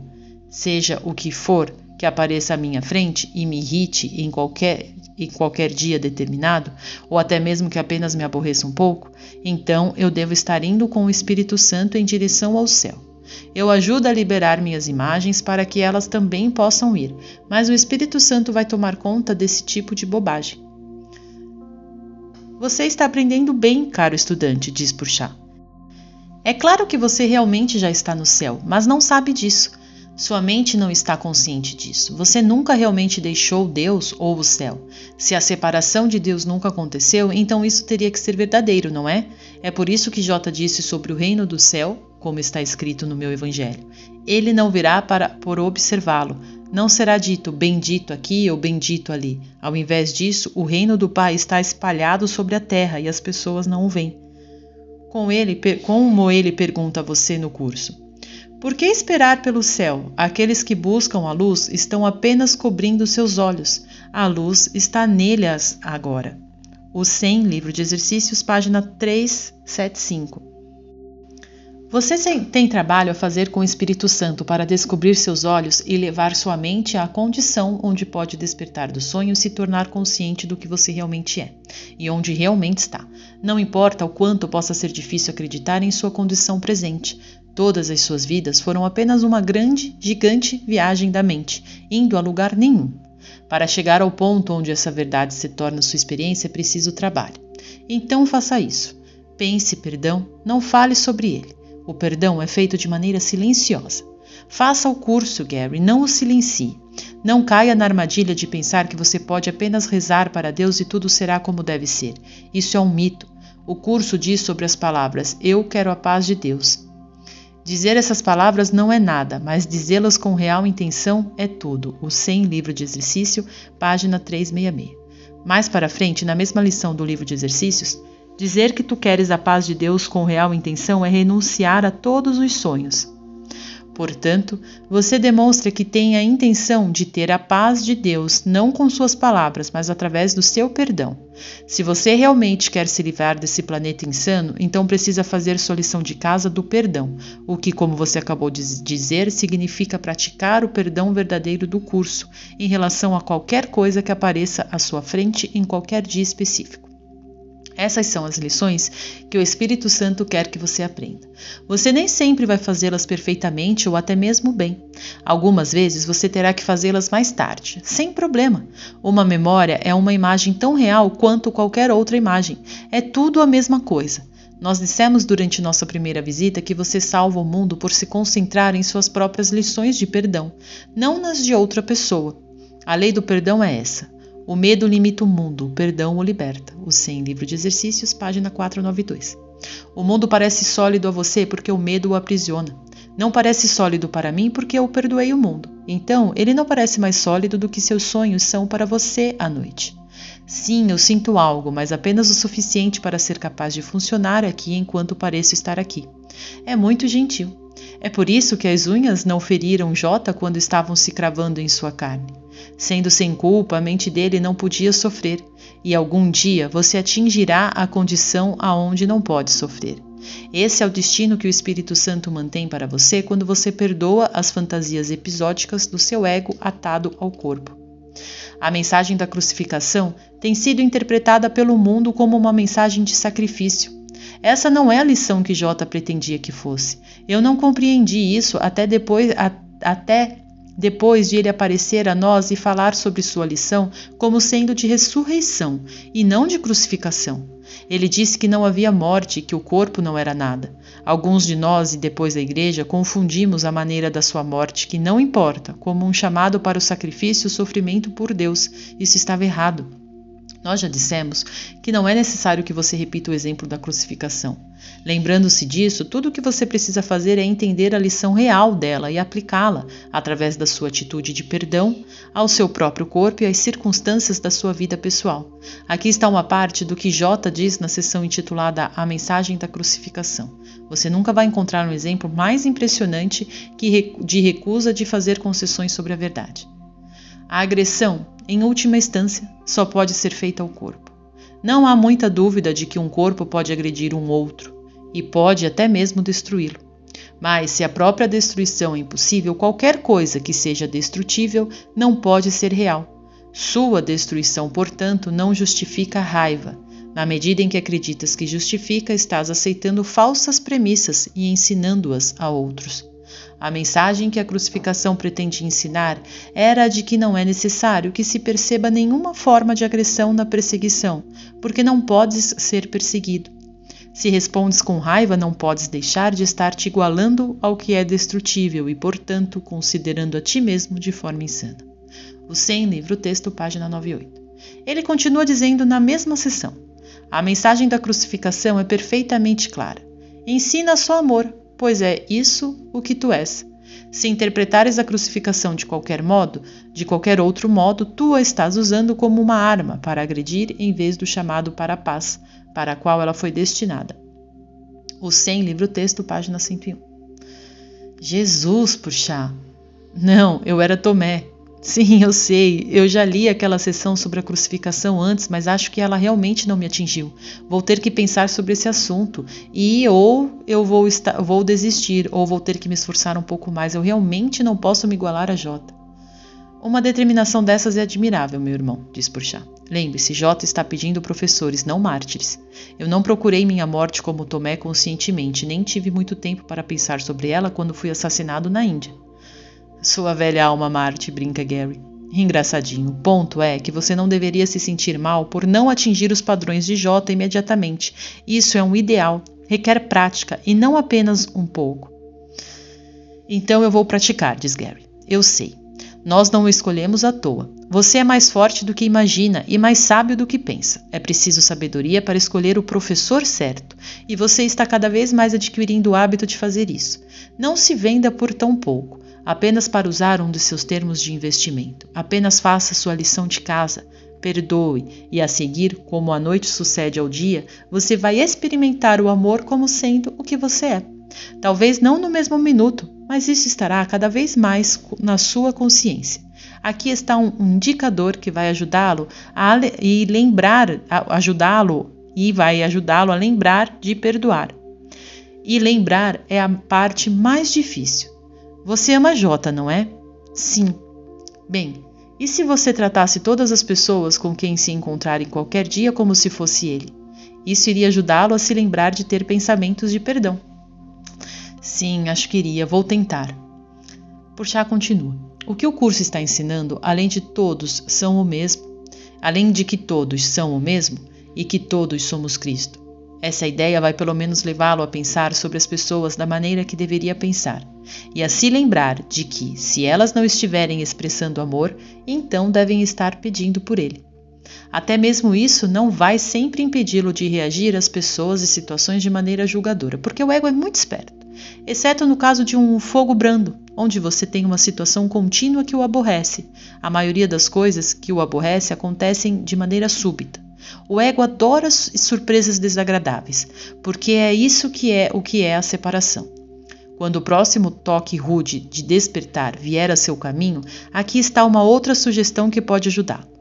[SPEAKER 1] seja o que for que apareça à minha frente e me irrite em qualquer dia determinado, ou até mesmo que apenas me aborreça um pouco, então eu devo estar indo com o Espírito Santo em direção ao céu. Eu ajudo a liberar minhas imagens para que elas também possam ir, mas o Espírito Santo vai tomar conta desse tipo de bobagem. Você está aprendendo bem, caro estudante, diz Purchá. É claro que você realmente já está no céu, mas não sabe disso. Sua mente não está consciente disso. Você nunca realmente deixou Deus ou o céu. Se a separação de Deus nunca aconteceu, então isso teria que ser verdadeiro, não é? É por isso que J disse sobre o reino do céu, como está escrito no meu evangelho. Ele não virá por observá-lo. Não será dito bendito aqui ou bendito ali. Ao invés disso, o reino do Pai está espalhado sobre a terra e as pessoas não o veem. Como ele pergunta a você no curso. Por que esperar pelo céu? Aqueles que buscam a luz estão apenas cobrindo seus olhos. A luz está neles agora. O 100, livro de exercícios, página 375. Você tem trabalho a fazer com o Espírito Santo para descobrir seus olhos e levar sua mente à condição onde pode despertar do sonho e se tornar consciente do que você realmente é e onde realmente está. Não importa o quanto possa ser difícil acreditar em sua condição presente. Todas as suas vidas foram apenas uma grande, gigante viagem da mente, indo a lugar nenhum. Para chegar ao ponto onde essa verdade se torna sua experiência, é preciso trabalho. Então faça isso. Pense perdão, não fale sobre ele. O perdão é feito de maneira silenciosa. Faça o curso, Gary, não o silencie. Não caia na armadilha de pensar que você pode apenas rezar para Deus e tudo será como deve ser. Isso é um mito. O curso diz sobre as palavras, eu quero a paz de Deus. Dizer essas palavras não é nada, mas dizê-las com real intenção é tudo. O 100, livro de exercício, página 366. Mais para frente, na mesma lição do livro de exercícios, dizer que tu queres a paz de Deus com real intenção é renunciar a todos os sonhos. Portanto, você demonstra que tem a intenção de ter a paz de Deus não com suas palavras, mas através do seu perdão. Se você realmente quer se livrar desse planeta insano, então precisa fazer sua lição de casa do perdão, o que, como você acabou de dizer, significa praticar o perdão verdadeiro do curso em relação a qualquer coisa que apareça à sua frente em qualquer dia específico. Essas são as lições que o Espírito Santo quer que você aprenda. Você nem sempre vai fazê-las perfeitamente ou até mesmo bem. Algumas vezes você terá que fazê-las mais tarde, sem problema. Uma memória é uma imagem tão real quanto qualquer outra imagem. É tudo a mesma coisa. Nós dissemos durante nossa primeira visita que você salva o mundo por se concentrar em suas próprias lições de perdão, não nas de outra pessoa. A lei do perdão é essa. O medo limita o mundo, o perdão o liberta. O 100, livro de exercícios, página 492. O mundo parece sólido a você porque o medo o aprisiona. Não parece sólido para mim porque eu perdoei o mundo. Então, ele não parece mais sólido do que seus sonhos são para você à noite. Sim, eu sinto algo, mas apenas o suficiente para ser capaz de funcionar aqui enquanto pareço estar aqui. É muito gentil. É por isso que as unhas não feriram J quando estavam se cravando em sua carne. Sendo sem culpa, a mente dele não podia sofrer, e algum dia você atingirá a condição aonde não pode sofrer. Esse é o destino que o Espírito Santo mantém para você quando você perdoa as fantasias episódicas do seu ego atado ao corpo. A mensagem da crucificação tem sido interpretada pelo mundo como uma mensagem de sacrifício. Essa não é a lição que J pretendia que fosse. Eu não compreendi isso até depois de ele aparecer a nós e falar sobre sua lição como sendo de ressurreição e não de crucificação. Ele disse que não havia morte e que o corpo não era nada. Alguns de nós e depois da igreja confundimos a maneira da sua morte, que não importa, como um chamado para o sacrifício e o sofrimento por Deus. Isso estava errado. Nós já dissemos que não é necessário que você repita o exemplo da crucificação. Lembrando-se disso, tudo o que você precisa fazer é entender a lição real dela e aplicá-la, através da sua atitude de perdão, ao seu próprio corpo e às circunstâncias da sua vida pessoal. Aqui está uma parte do que J diz na sessão intitulada A Mensagem da Crucificação. Você nunca vai encontrar um exemplo mais impressionante de recusa de fazer concessões sobre a verdade. A agressão, em última instância, só pode ser feita ao corpo. Não há muita dúvida de que um corpo pode agredir um outro e pode até mesmo destruí-lo. Mas se a própria destruição é impossível, qualquer coisa que seja destrutível não pode ser real. Sua destruição, portanto, não justifica a raiva. Na medida em que acreditas que justifica, estás aceitando falsas premissas e ensinando-as a outros. A mensagem que a crucificação pretendia ensinar era a de que não é necessário que se perceba nenhuma forma de agressão na perseguição, porque não podes ser perseguido. Se respondes com raiva, não podes deixar de estar te igualando ao que é destrutível e, portanto, considerando a ti mesmo de forma insana. O 100, livro-texto, página 98. Ele continua dizendo na mesma sessão: a mensagem da crucificação é perfeitamente clara. Ensina só amor, pois é isso o que tu és. Se interpretares a crucificação de qualquer modo, de qualquer outro modo, tu a estás usando como uma arma para agredir em vez do chamado para a paz, para a qual ela foi destinada. O 100, livro-texto, página 101. Jesus, puxa! Não, eu era Tomé. Sim, eu sei, eu já li aquela sessão sobre a crucificação antes, mas acho que ela realmente não me atingiu. Vou ter que pensar sobre esse assunto e ou eu vou desistir ou vou ter que me esforçar um pouco mais. Eu realmente não posso me igualar a J. Uma determinação dessas é admirável, meu irmão, diz Purchá. Lembre-se, J está pedindo professores, não mártires. Eu não procurei minha morte como Tomé conscientemente, nem tive muito tempo para pensar sobre ela quando fui assassinado na Índia. Sua velha alma Marte, brinca Gary. Engraçadinho. O ponto é que você não deveria se sentir mal por não atingir os padrões de J imediatamente. Isso é um ideal, requer prática e não apenas um pouco. Então eu vou praticar, diz Gary. Eu sei. Nós não o escolhemos à toa. Você é mais forte do que imagina e mais sábio do que pensa. É preciso sabedoria para escolher o professor certo. E você está cada vez mais adquirindo o hábito de fazer isso. Não se venda por tão pouco. Apenas para usar um dos seus termos de investimento. Apenas faça sua lição de casa, perdoe e a seguir, como a noite sucede ao dia, você vai experimentar o amor como sendo o que você é. Talvez não no mesmo minuto, mas isso estará cada vez mais na sua consciência. Aqui está um indicador que vai ajudá-lo vai ajudá-lo a lembrar de perdoar. E lembrar é a parte mais difícil. Você ama Jota, não é? Sim. Bem, e se você tratasse todas as pessoas com quem se encontrar em qualquer dia como se fosse ele? Isso iria ajudá-lo a se lembrar de ter pensamentos de perdão. Sim, acho que iria. Vou tentar. Porchat continua. O que o curso está ensinando, além de que todos são o mesmo e que todos somos Cristo. Essa ideia vai pelo menos levá-lo a pensar sobre as pessoas da maneira que deveria pensar, e a se lembrar de que, se elas não estiverem expressando amor, então devem estar pedindo por ele. Até mesmo isso não vai sempre impedi-lo de reagir às pessoas e situações de maneira julgadora, porque o ego é muito esperto, exceto no caso de um fogo brando, onde você tem uma situação contínua que o aborrece. A maioria das coisas que o aborrece acontecem de maneira súbita. O ego adora surpresas desagradáveis, porque é isso que é a separação. Quando o próximo toque rude de despertar vier a seu caminho, aqui está uma outra sugestão que pode ajudá-lo.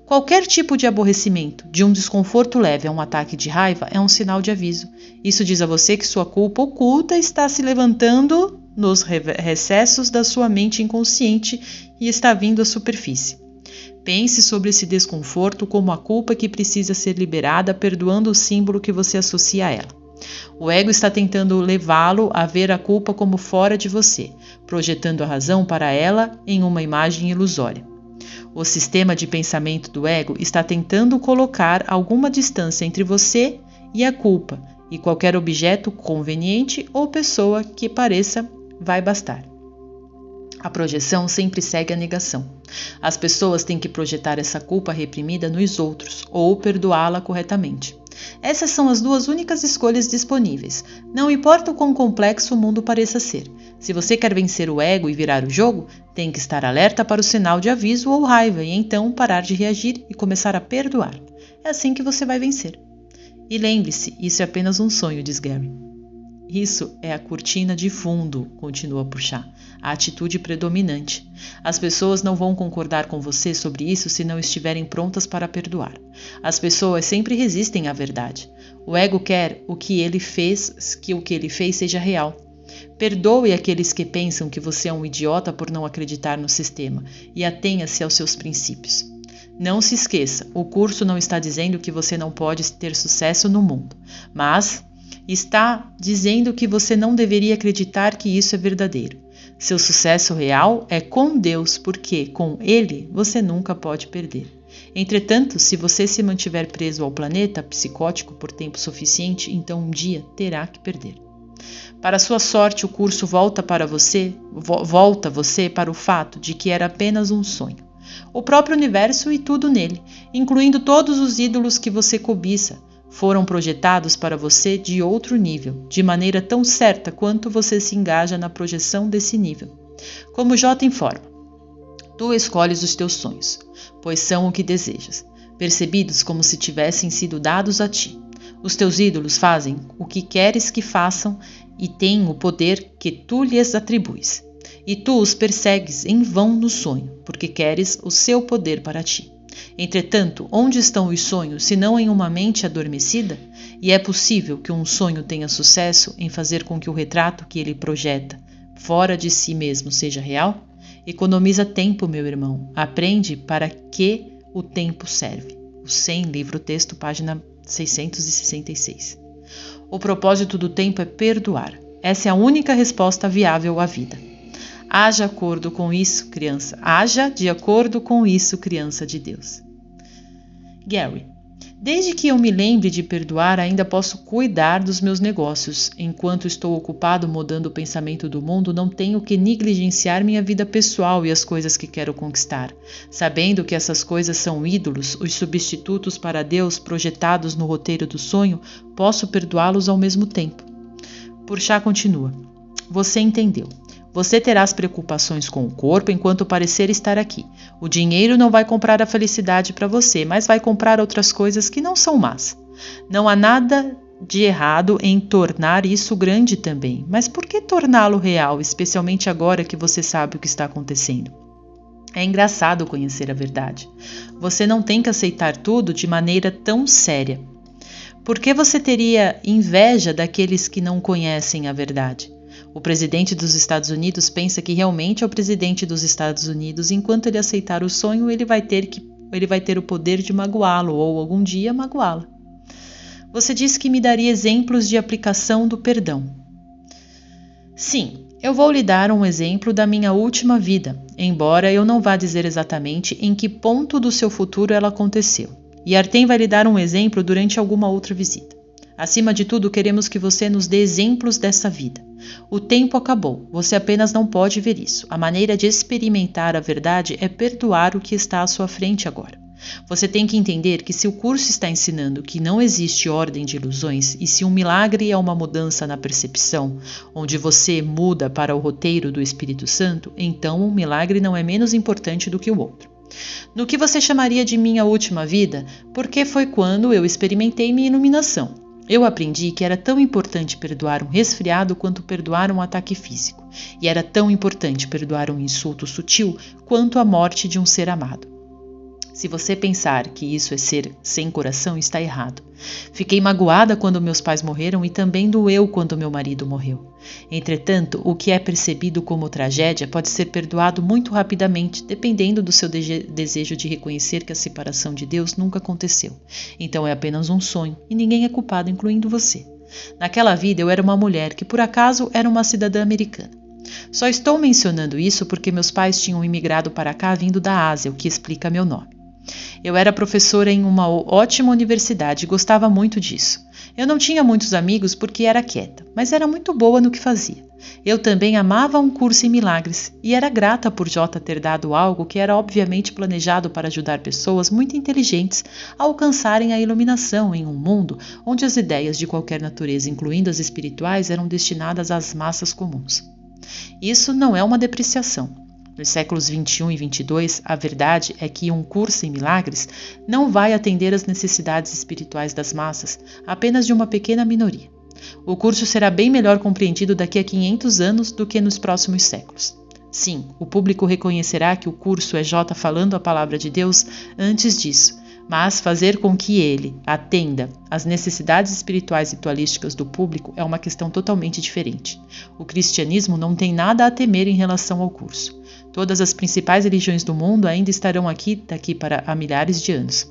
[SPEAKER 1] Qualquer tipo de aborrecimento, de um desconforto leve a um ataque de raiva, é um sinal de aviso. Isso diz a você que sua culpa oculta está se levantando nos recessos da sua mente inconsciente e está vindo à superfície. Pense sobre esse desconforto como a culpa que precisa ser liberada, perdoando o símbolo que você associa a ela. O ego está tentando levá-lo a ver a culpa como fora de você, projetando a razão para ela em uma imagem ilusória. O sistema de pensamento do ego está tentando colocar alguma distância entre você e a culpa, e qualquer objeto conveniente ou pessoa que pareça vai bastar. A projeção sempre segue a negação. As pessoas têm que projetar essa culpa reprimida nos outros ou perdoá-la corretamente. Essas são as duas únicas escolhas disponíveis. Não importa o quão complexo o mundo pareça ser. Se você quer vencer o ego e virar o jogo, tem que estar alerta para o sinal de aviso ou raiva e então parar de reagir e começar a perdoar. É assim que você vai vencer. E lembre-se, isso é apenas um sonho, diz Gary. Isso é a cortina de fundo, continua Porchat, a atitude predominante. As pessoas não vão concordar com você sobre isso se não estiverem prontas para perdoar. As pessoas sempre resistem à verdade. O ego quer que o que ele fez seja real. Perdoe aqueles que pensam que você é um idiota por não acreditar no sistema e atenha-se aos seus princípios. Não se esqueça, o curso não está dizendo que você não pode ter sucesso no mundo, mas está dizendo que você não deveria acreditar que isso é verdadeiro. Seu sucesso real é com Deus, porque com Ele você nunca pode perder. Entretanto, se você se mantiver preso ao planeta psicótico por tempo suficiente, então um dia terá que perder. Para sua sorte, o curso volta você para o fato de que era apenas um sonho. O próprio universo e tudo nele, incluindo todos os ídolos que você cobiça, foram projetados para você de outro nível, de maneira tão certa quanto você se engaja na projeção desse nível. Como Jota informa, tu escolhes os teus sonhos, pois são o que desejas, percebidos como se tivessem sido dados a ti. Os teus ídolos fazem o que queres que façam e têm o poder que tu lhes atribuis. E tu os persegues em vão no sonho, porque queres o seu poder para ti. Entretanto, onde estão os sonhos, se não em uma mente adormecida? E é possível que um sonho tenha sucesso em fazer com que o retrato que ele projeta fora de si mesmo seja real? Economiza tempo, meu irmão. Aprende para que o tempo serve. O 100, livro-texto, página 666. O propósito do tempo é perdoar. Essa é a única resposta viável à vida. Haja de acordo com isso, criança. Haja de acordo com isso, criança de Deus. Gary. Desde que eu me lembre de perdoar, ainda posso cuidar dos meus negócios. Enquanto estou ocupado mudando o pensamento do mundo, não tenho que negligenciar minha vida pessoal e as coisas que quero conquistar. Sabendo que essas coisas são ídolos, os substitutos para Deus projetados no roteiro do sonho, posso perdoá-los ao mesmo tempo. Porchat continua. Você entendeu. Você terá as preocupações com o corpo enquanto parecer estar aqui. O dinheiro não vai comprar a felicidade para você, mas vai comprar outras coisas que não são más. Não há nada de errado em tornar isso grande também. Mas por que torná-lo real, especialmente agora que você sabe o que está acontecendo? É engraçado conhecer a verdade. Você não tem que aceitar tudo de maneira tão séria. Por que você teria inveja daqueles que não conhecem a verdade? O presidente dos Estados Unidos pensa que realmente é o presidente dos Estados Unidos. Enquanto ele aceitar o sonho, ele vai ter o poder de magoá-lo ou algum dia magoá-la. Você disse que me daria exemplos de aplicação do perdão. Sim, eu vou lhe dar um exemplo da minha última vida, embora eu não vá dizer exatamente em que ponto do seu futuro ela aconteceu. E Artem vai lhe dar um exemplo durante alguma outra visita. Acima de tudo, queremos que você nos dê exemplos dessa vida. O tempo acabou, você apenas não pode ver isso. A maneira de experimentar a verdade é perdoar o que está à sua frente agora. Você tem que entender que se o curso está ensinando que não existe ordem de ilusões e se um milagre é uma mudança na percepção, onde você muda para o roteiro do Espírito Santo, então um milagre não é menos importante do que o outro. No que você chamaria de minha última vida, porque foi quando eu experimentei minha iluminação. Eu aprendi que era tão importante perdoar um resfriado quanto perdoar um ataque físico, e era tão importante perdoar um insulto sutil quanto a morte de um ser amado. Se você pensar que isso é ser sem coração, está errado. Fiquei magoada quando meus pais morreram e também doeu quando meu marido morreu. Entretanto, o que é percebido como tragédia pode ser perdoado muito rapidamente, dependendo do seu desejo de reconhecer que a separação de Deus nunca aconteceu. Então é apenas um sonho e ninguém é culpado, incluindo você. Naquela vida eu era uma mulher que por acaso era uma cidadã americana. Só estou mencionando isso porque meus pais tinham imigrado para cá vindo da Ásia, o que explica meu nome. Eu era professora em uma ótima universidade e gostava muito disso. Eu não tinha muitos amigos porque era quieta, mas era muito boa no que fazia. Eu também amava um curso em milagres e era grata por Jota ter dado algo que era obviamente planejado para ajudar pessoas muito inteligentes a alcançarem a iluminação em um mundo onde as ideias de qualquer natureza, incluindo as espirituais, eram destinadas às massas comuns. Isso não é uma depreciação. Nos séculos 21 e 22, a verdade é que um curso em milagres não vai atender às necessidades espirituais das massas, apenas de uma pequena minoria. O curso será bem melhor compreendido daqui a 500 anos do que nos próximos séculos. Sim, o público reconhecerá que o curso é Jota falando a palavra de Deus antes disso, mas fazer com que ele atenda às necessidades espirituais e ritualísticas do público é uma questão totalmente diferente. O cristianismo não tem nada a temer em relação ao curso. Todas as principais religiões do mundo ainda estarão daqui para há milhares de anos.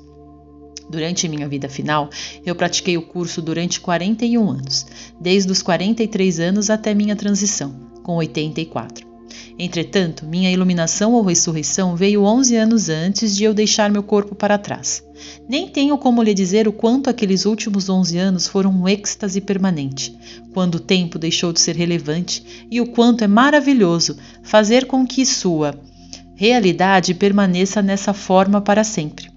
[SPEAKER 1] Durante minha vida final, eu pratiquei o curso durante 41 anos, desde os 43 anos até minha transição, com 84. Entretanto, minha iluminação ou ressurreição veio 11 anos antes de eu deixar meu corpo para trás. Nem tenho como lhe dizer o quanto aqueles últimos 11 anos foram um êxtase permanente, quando o tempo deixou de ser relevante e o quanto é maravilhoso fazer com que sua realidade permaneça nessa forma para sempre.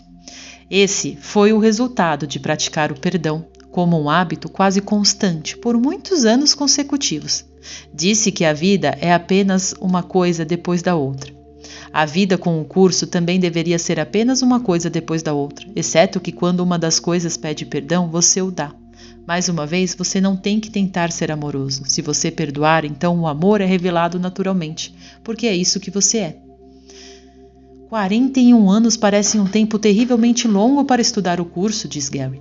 [SPEAKER 1] Esse foi o resultado de praticar o perdão como um hábito quase constante por muitos anos consecutivos. Disse que a vida é apenas uma coisa depois da outra. A vida com o curso também deveria ser apenas uma coisa depois da outra, exceto que quando uma das coisas pede perdão, você o dá. Mais uma vez, você não tem que tentar ser amoroso. Se você perdoar, então o amor é revelado naturalmente, porque é isso que você é. 41 anos parecem um tempo terrivelmente longo para estudar o curso, diz Gary.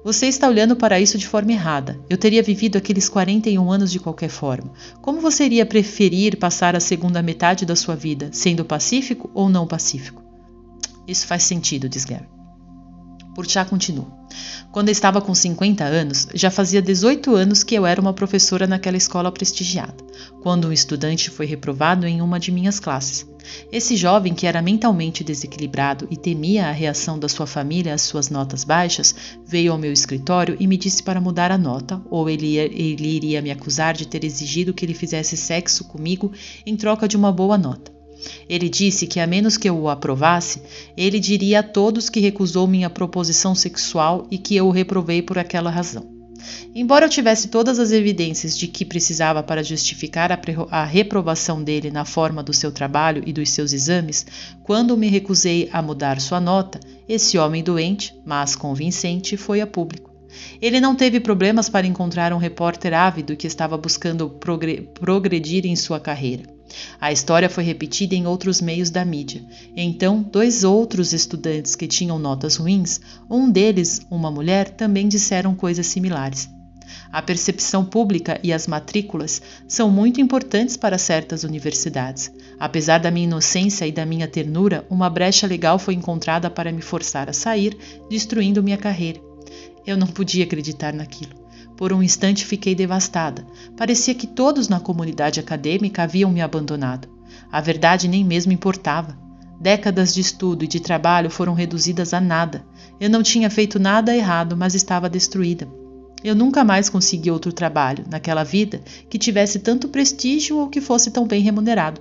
[SPEAKER 1] Você está olhando para isso de forma errada. Eu teria vivido aqueles 41 anos de qualquer forma. Como você iria preferir passar a segunda metade da sua vida, sendo pacífico ou não pacífico? Isso faz sentido, diz Gary. Porchat continua. Quando eu estava com 50 anos, já fazia 18 anos que eu era uma professora naquela escola prestigiada, quando um estudante foi reprovado em uma de minhas classes. Esse jovem, que era mentalmente desequilibrado e temia a reação da sua família às suas notas baixas, veio ao meu escritório e me disse para mudar a nota, ou ele iria me acusar de ter exigido que ele fizesse sexo comigo em troca de uma boa nota. Ele disse que, a menos que eu o aprovasse, ele diria a todos que recusou minha proposição sexual e que eu o reprovei por aquela razão. Embora eu tivesse todas as evidências de que precisava para justificar a reprovação dele na forma do seu trabalho e dos seus exames, quando me recusei a mudar sua nota, esse homem doente, mas convincente, foi a público. Ele não teve problemas para encontrar um repórter ávido que estava buscando progredir em sua carreira. A história foi repetida em outros meios da mídia. Então, 2 outros estudantes que tinham notas ruins, um deles, uma mulher, também disseram coisas similares. A percepção pública e as matrículas são muito importantes para certas universidades. Apesar da minha inocência e da minha ternura, uma brecha legal foi encontrada para me forçar a sair, destruindo minha carreira. Eu não podia acreditar naquilo. Por um instante fiquei devastada. Parecia que todos na comunidade acadêmica haviam me abandonado. A verdade nem mesmo importava. Décadas de estudo e de trabalho foram reduzidas a nada. Eu não tinha feito nada errado, mas estava destruída. Eu nunca mais consegui outro trabalho, naquela vida, que tivesse tanto prestígio ou que fosse tão bem remunerado.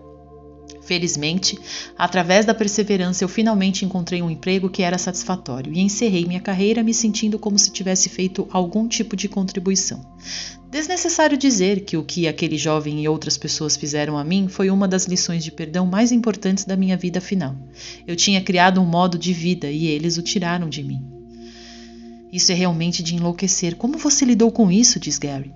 [SPEAKER 1] Felizmente, através da perseverança, eu finalmente encontrei um emprego que era satisfatório e encerrei minha carreira me sentindo como se tivesse feito algum tipo de contribuição. Desnecessário dizer que o que aquele jovem e outras pessoas fizeram a mim foi uma das lições de perdão mais importantes da minha vida final. Eu tinha criado um modo de vida e eles o tiraram de mim. Isso é realmente de enlouquecer. Como você lidou com isso? Diz Gary.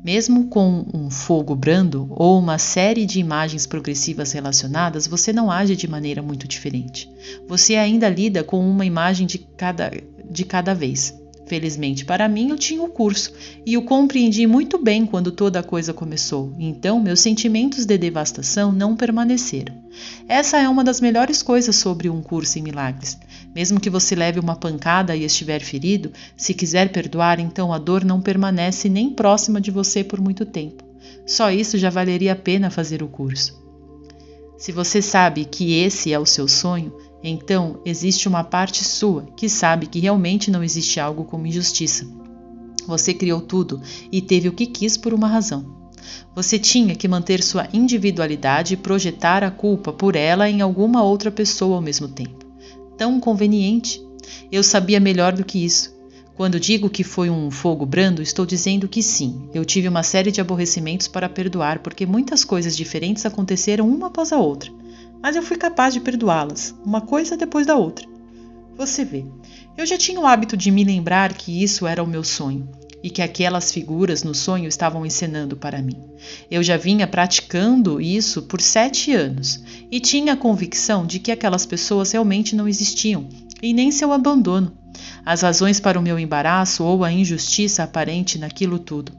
[SPEAKER 1] Mesmo com um fogo brando ou uma série de imagens progressivas relacionadas, você não age de maneira muito diferente. Você ainda lida com uma imagem de cada vez. Felizmente para mim, eu tinha o curso e o compreendi muito bem quando toda a coisa começou. Então, meus sentimentos de devastação não permaneceram. Essa é uma das melhores coisas sobre um curso em milagres. Mesmo que você leve uma pancada e estiver ferido, se quiser perdoar, então a dor não permanece nem próxima de você por muito tempo. Só isso já valeria a pena fazer o curso. Se você sabe que esse é o seu sonho, então existe uma parte sua que sabe que realmente não existe algo como injustiça. Você criou tudo e teve o que quis por uma razão. Você tinha que manter sua individualidade e projetar a culpa por ela em alguma outra pessoa ao mesmo tempo. Tão conveniente. Eu sabia melhor do que isso. Quando digo que foi um fogo brando, estou dizendo que sim, eu tive uma série de aborrecimentos para perdoar, porque muitas coisas diferentes aconteceram uma após a outra. Mas eu fui capaz de perdoá-las, uma coisa depois da outra. Você vê, eu já tinha o hábito de me lembrar que isso era o meu sonho, e que aquelas figuras no sonho estavam encenando para mim. Eu já vinha praticando isso por 7 anos e tinha a convicção de que aquelas pessoas realmente não existiam, e nem seu abandono, as razões para o meu embaraço ou a injustiça aparente naquilo tudo.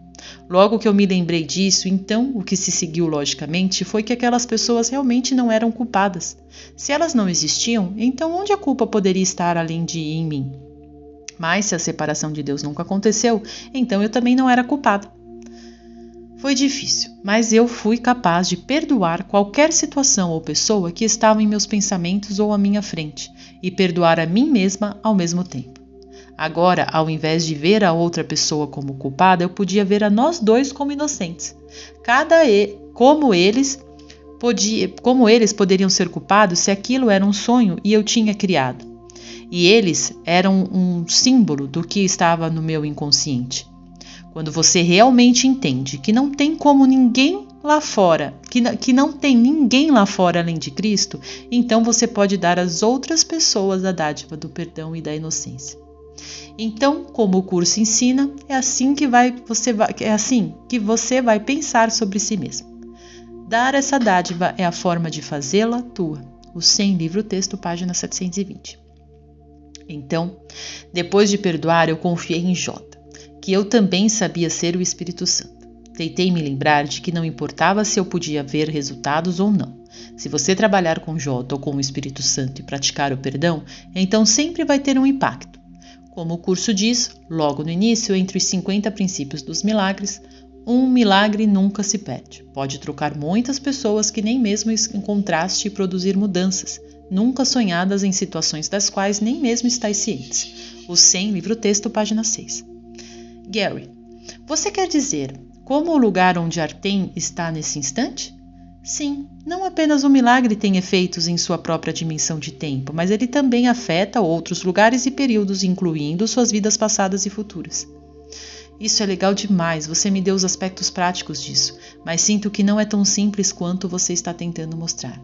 [SPEAKER 1] Logo que eu me lembrei disso, então o que se seguiu logicamente foi que aquelas pessoas realmente não eram culpadas. Se elas não existiam, então onde a culpa poderia estar além de em mim? Mas se a separação de Deus nunca aconteceu, então eu também não era culpada. Foi difícil, mas eu fui capaz de perdoar qualquer situação ou pessoa que estava em meus pensamentos ou à minha frente, e perdoar a mim mesma ao mesmo tempo. Agora, ao invés de ver a outra pessoa como culpada, eu podia ver a nós dois como inocentes. Como eles poderiam ser culpados se aquilo era um sonho e eu tinha criado. E eles eram um símbolo do que estava no meu inconsciente. Quando você realmente entende que não tem como ninguém lá fora, que não tem ninguém lá fora além de Cristo, então você pode dar às outras pessoas a dádiva do perdão e da inocência. Então, como o curso ensina, é assim que você vai pensar sobre si mesmo. Dar essa dádiva é a forma de fazê-la tua. O 100, livro-texto, página 720. Então, depois de perdoar, eu confiei em Jota, que eu também sabia ser o Espírito Santo. Tentei me lembrar de que não importava se eu podia ver resultados ou não. Se você trabalhar com Jota ou com o Espírito Santo e praticar o perdão, então sempre vai ter um impacto. Como o curso diz, logo no início, entre os 50 princípios dos milagres, um milagre nunca se perde. Pode trocar muitas pessoas que nem mesmo encontraste e produzir mudanças, nunca sonhadas em situações das quais nem mesmo estás cientes. O 100, livro-texto, página 6. Gary, você quer dizer como o lugar onde Artem está nesse instante? Sim, não apenas o milagre tem efeitos em sua própria dimensão de tempo, mas ele também afeta outros lugares e períodos, incluindo suas vidas passadas e futuras. Isso é legal demais, você me deu os aspectos práticos disso, mas sinto que não é tão simples quanto você está tentando mostrar.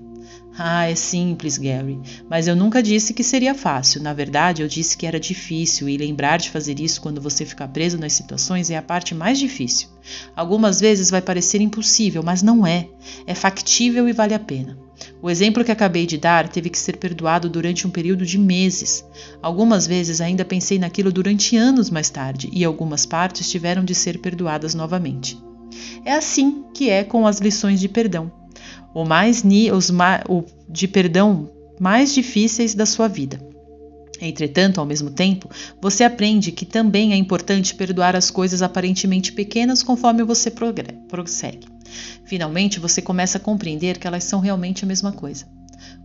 [SPEAKER 1] Ah, é simples, Gary, mas eu nunca disse que seria fácil. Na verdade, eu disse que era difícil e lembrar de fazer isso quando você fica preso nas situações é a parte mais difícil. Algumas vezes vai parecer impossível, mas não é. É factível e vale a pena. O exemplo que acabei de dar teve que ser perdoado durante um período de meses. Algumas vezes ainda pensei naquilo durante anos mais tarde e algumas partes tiveram de ser perdoadas novamente. É assim que é com as lições de perdão. De perdão mais difíceis da sua vida. Entretanto, ao mesmo tempo, você aprende que também é importante perdoar as coisas aparentemente pequenas conforme você prossegue. Finalmente, você começa a compreender que elas são realmente a mesma coisa.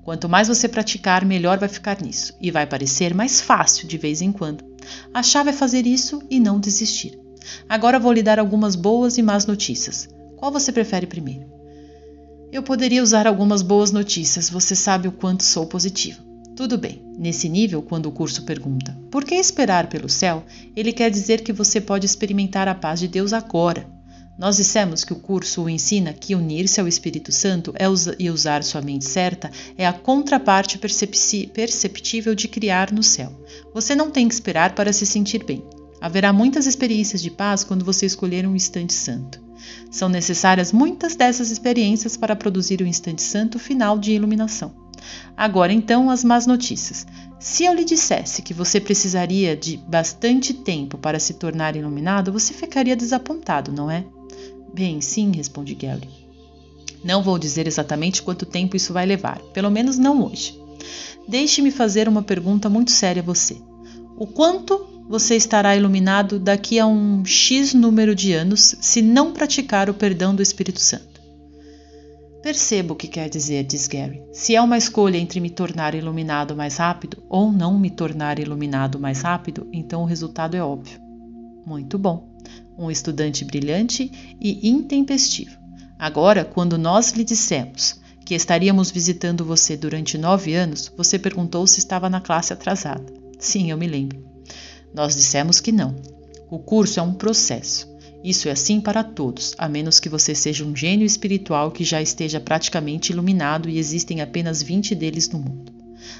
[SPEAKER 1] Quanto mais você praticar, melhor vai ficar nisso, e vai parecer mais fácil de vez em quando. A chave é fazer isso e não desistir. Agora vou lhe dar algumas boas e más notícias. Qual você prefere primeiro? Eu poderia usar algumas boas notícias, você sabe o quanto sou positivo. Tudo bem, nesse nível, quando o curso pergunta por que esperar pelo céu, ele quer dizer que você pode experimentar a paz de Deus agora. Nós dissemos que o curso o ensina que unir-se ao Espírito Santo e usar sua mente certa é a contraparte perceptível de criar no céu. Você não tem que esperar para se sentir bem. Haverá muitas experiências de paz quando você escolher um instante santo. São necessárias muitas dessas experiências para produzir o instante santo final de iluminação. Agora então as más notícias. Se eu lhe dissesse que você precisaria de bastante tempo para se tornar iluminado, você ficaria desapontado, não é? Bem, sim, responde Gary. Não vou dizer exatamente quanto tempo isso vai levar, pelo menos não hoje. Deixe-me fazer uma pergunta muito séria a você. O quanto você estará iluminado daqui a um X número de anos se não praticar o perdão do Espírito Santo? Percebo o que quer dizer, diz Gary. Se é uma escolha entre me tornar iluminado mais rápido ou não me tornar iluminado mais rápido, então o resultado é óbvio. Muito bom. Um estudante brilhante e intempestivo. Agora, quando nós lhe dissemos que estaríamos visitando você durante 9 anos, você perguntou se estava na classe atrasada. Sim, eu me lembro. Nós dissemos que não. O curso é um processo. Isso é assim para todos, a menos que você seja um gênio espiritual que já esteja praticamente iluminado e existem apenas 20 deles no mundo.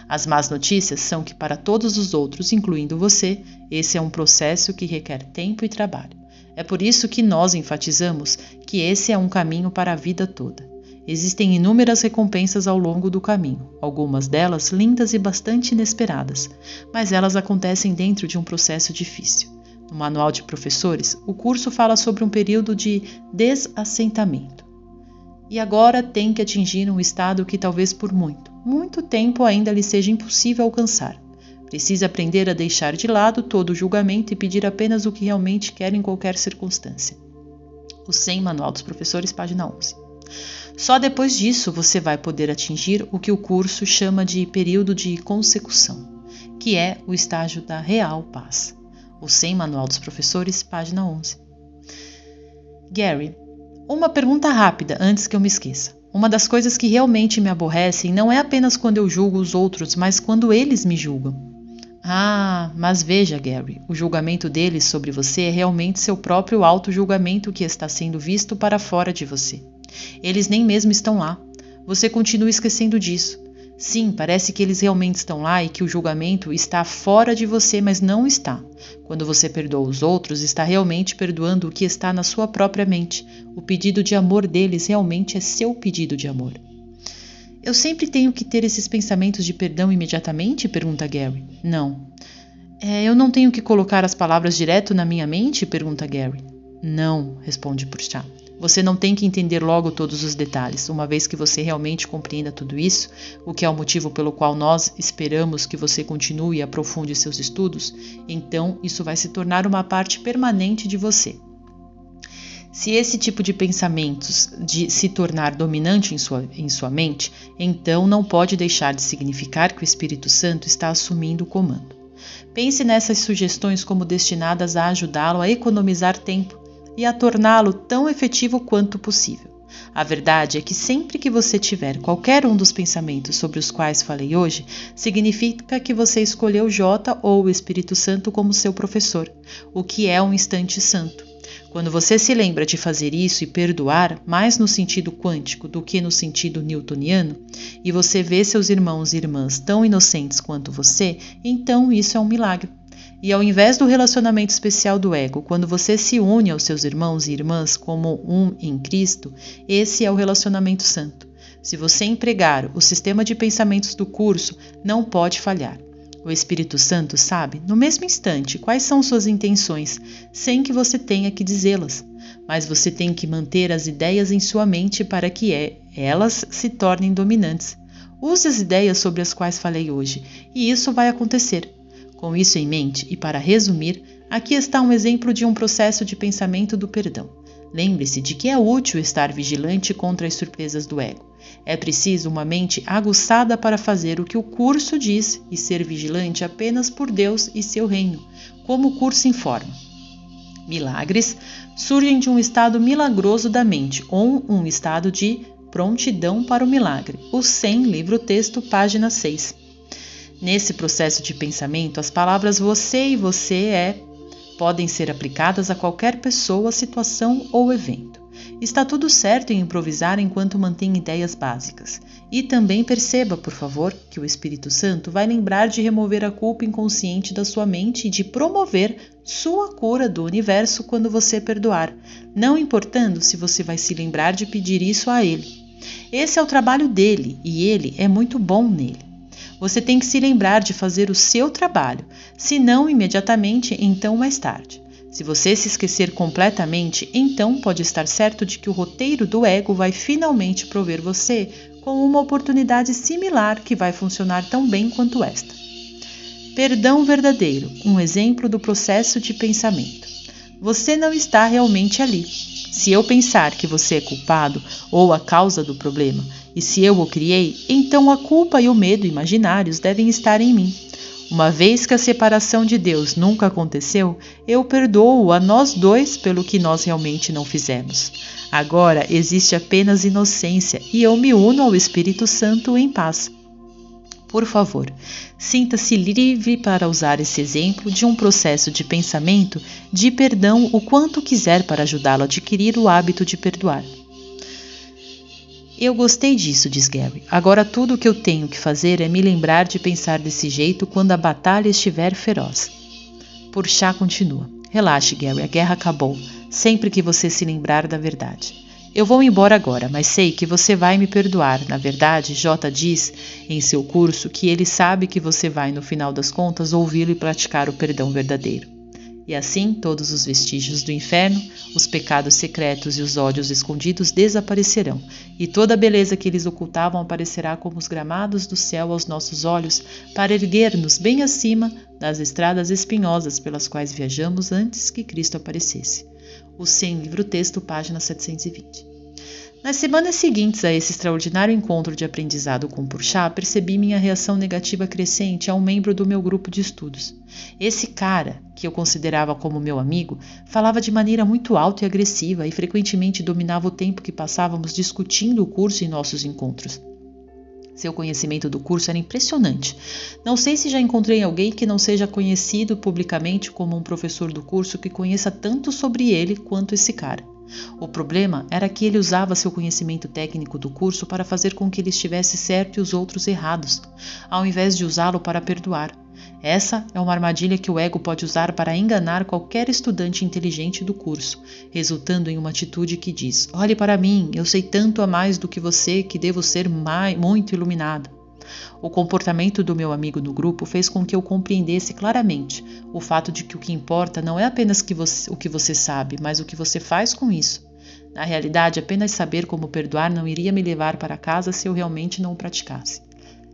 [SPEAKER 1] As más notícias são que para todos os outros, incluindo você, esse é um processo que requer tempo e trabalho. É por isso que nós enfatizamos que esse é um caminho para a vida toda. Existem inúmeras recompensas ao longo do caminho, algumas delas lindas e bastante inesperadas, mas elas acontecem dentro de um processo difícil. No manual de professores, o curso fala sobre um período de desassentamento. E agora tem que atingir um estado que talvez por muito tempo ainda lhe seja impossível alcançar. Precisa aprender a deixar de lado todo o julgamento e pedir apenas o que realmente quer em qualquer circunstância. O 100 Manual dos Professores, página 11. Só depois disso você vai poder atingir o que o curso chama de período de consecução, que é o estágio da real paz. O 100 Manual dos Professores, página 11. Gary, uma pergunta rápida antes que eu me esqueça. Uma das coisas que realmente me aborrecem não é apenas quando eu julgo os outros, mas quando eles me julgam. Ah, mas veja, Gary, o julgamento deles sobre você é realmente seu próprio auto-julgamento que está sendo visto para fora de você. Eles nem mesmo estão lá. Você continua esquecendo disso. Sim, parece que eles realmente estão lá e que o julgamento está fora de você, mas não está. Quando você perdoa os outros, está realmente perdoando o que está na sua própria mente. O pedido de amor deles realmente é seu pedido de amor. Eu sempre tenho que ter esses pensamentos de perdão imediatamente? Pergunta Gary. Não. Eu não tenho que colocar as palavras direto na minha mente? Pergunta Gary. Não, responde Purchá. Você não tem que entender logo todos os detalhes. Uma vez que você realmente compreenda tudo isso, o que é o motivo pelo qual nós esperamos que você continue e aprofunde seus estudos, então isso vai se tornar uma parte permanente de você. Se esse tipo de pensamentos de se tornar dominante em sua mente, então não pode deixar de significar que o Espírito Santo está assumindo o comando. Pense nessas sugestões como destinadas a ajudá-lo a economizar tempo e a torná-lo tão efetivo quanto possível. A verdade é que sempre que você tiver qualquer um dos pensamentos sobre os quais falei hoje, significa que você escolheu J ou o Espírito Santo como seu professor, o que é um instante santo. Quando você se lembra de fazer isso e perdoar, mais no sentido quântico do que no sentido newtoniano, e você vê seus irmãos e irmãs tão inocentes quanto você, então isso é um milagre. E ao invés do relacionamento especial do ego, quando você se une aos seus irmãos e irmãs como um em Cristo, esse é o relacionamento santo. Se você empregar o sistema de pensamentos do curso, não pode falhar. O Espírito Santo sabe, no mesmo instante, quais são suas intenções, sem que você tenha que dizê-las. Mas você tem que manter as ideias em sua mente para que elas se tornem dominantes. Use as ideias sobre as quais falei hoje, e isso vai acontecer. Com isso em mente, e para resumir, aqui está um exemplo de um processo de pensamento do perdão. Lembre-se de que é útil estar vigilante contra as surpresas do ego. É preciso uma mente aguçada para fazer o que o curso diz e ser vigilante apenas por Deus e seu reino, como o curso informa. Milagres surgem de um estado milagroso da mente, ou um estado de prontidão para o milagre. O 100, livro-texto, página 6. Nesse processo de pensamento, as palavras você e você podem ser aplicadas a qualquer pessoa, situação ou evento. Está tudo certo em improvisar enquanto mantém ideias básicas. E também perceba, por favor, que o Espírito Santo vai lembrar de remover a culpa inconsciente da sua mente e de promover sua cura do universo quando você perdoar, não importando se você vai se lembrar de pedir isso a ele. Esse é o trabalho dele e ele é muito bom nele. Você tem que se lembrar de fazer o seu trabalho, se não imediatamente, então mais tarde. Se você se esquecer completamente, então pode estar certo de que o roteiro do ego vai finalmente prover você com uma oportunidade similar que vai funcionar tão bem quanto esta. Perdão verdadeiro, um exemplo do processo de pensamento. Você não está realmente ali. Se eu pensar que você é culpado ou a causa do problema, e se eu o criei, então a culpa e o medo imaginários devem estar em mim. Uma vez que a separação de Deus nunca aconteceu, eu perdoo a nós dois pelo que nós realmente não fizemos. Agora existe apenas inocência e eu me uno ao Espírito Santo em paz. Por favor, sinta-se livre para usar esse exemplo de um processo de pensamento de perdão o quanto quiser para ajudá-lo a adquirir o hábito de perdoar. Eu gostei disso, diz Gary. Agora tudo o que eu tenho que fazer é me lembrar de pensar desse jeito quando a batalha estiver feroz. Porchat continua. Relaxe, Gary, a guerra acabou, sempre que você se lembrar da verdade. Eu vou embora agora, mas sei que você vai me perdoar. Na verdade, J diz em seu curso que ele sabe que você vai, no final das contas, ouvi-lo e praticar o perdão verdadeiro. E assim, todos os vestígios do inferno, os pecados secretos e os ódios escondidos desaparecerão, e toda a beleza que eles ocultavam aparecerá como os gramados do céu aos nossos olhos, para erguer-nos bem acima das estradas espinhosas pelas quais viajamos antes que Cristo aparecesse. O 100, livro-texto, página 720. Nas semanas seguintes a esse extraordinário encontro de aprendizado com Porchat, percebi minha reação negativa crescente a um membro do meu grupo de estudos. Esse cara, que eu considerava como meu amigo, falava de maneira muito alta e agressiva e frequentemente dominava o tempo que passávamos discutindo o curso em nossos encontros. Seu conhecimento do curso era impressionante. Não sei se já encontrei alguém que não seja conhecido publicamente como um professor do curso que conheça tanto sobre ele quanto esse cara. O problema era que ele usava seu conhecimento técnico do curso para fazer com que ele estivesse certo e os outros errados, ao invés de usá-lo para perdoar. Essa é uma armadilha que o ego pode usar para enganar qualquer estudante inteligente do curso, resultando em uma atitude que diz: olhe para mim, eu sei tanto a mais do que você que devo ser muito iluminado. O comportamento do meu amigo no grupo fez com que eu compreendesse claramente o fato de que o que importa não é apenas o que você sabe, mas o que você faz com isso. Na realidade, apenas saber como perdoar não iria me levar para casa se eu realmente não o praticasse.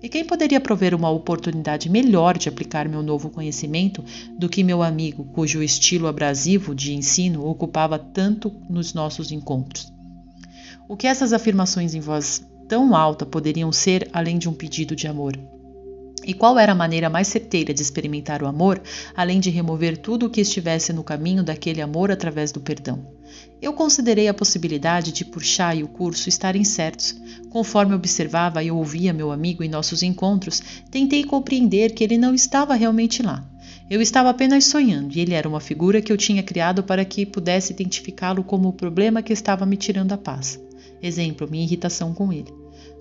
[SPEAKER 1] E quem poderia prover uma oportunidade melhor de aplicar meu novo conhecimento do que meu amigo, cujo estilo abrasivo de ensino ocupava tanto nos nossos encontros? O que essas afirmações em voz tão alta poderiam ser além de um pedido de amor? E qual era a maneira mais certeira de experimentar o amor, além de remover tudo o que estivesse no caminho daquele amor através do perdão? Eu considerei a possibilidade de Porchat e o curso estarem certos. Conforme observava e ouvia meu amigo em nossos encontros, tentei compreender que ele não estava realmente lá. Eu estava apenas sonhando e ele era uma figura que eu tinha criado para que pudesse identificá-lo como o problema que estava me tirando a paz. Exemplo, minha irritação com ele.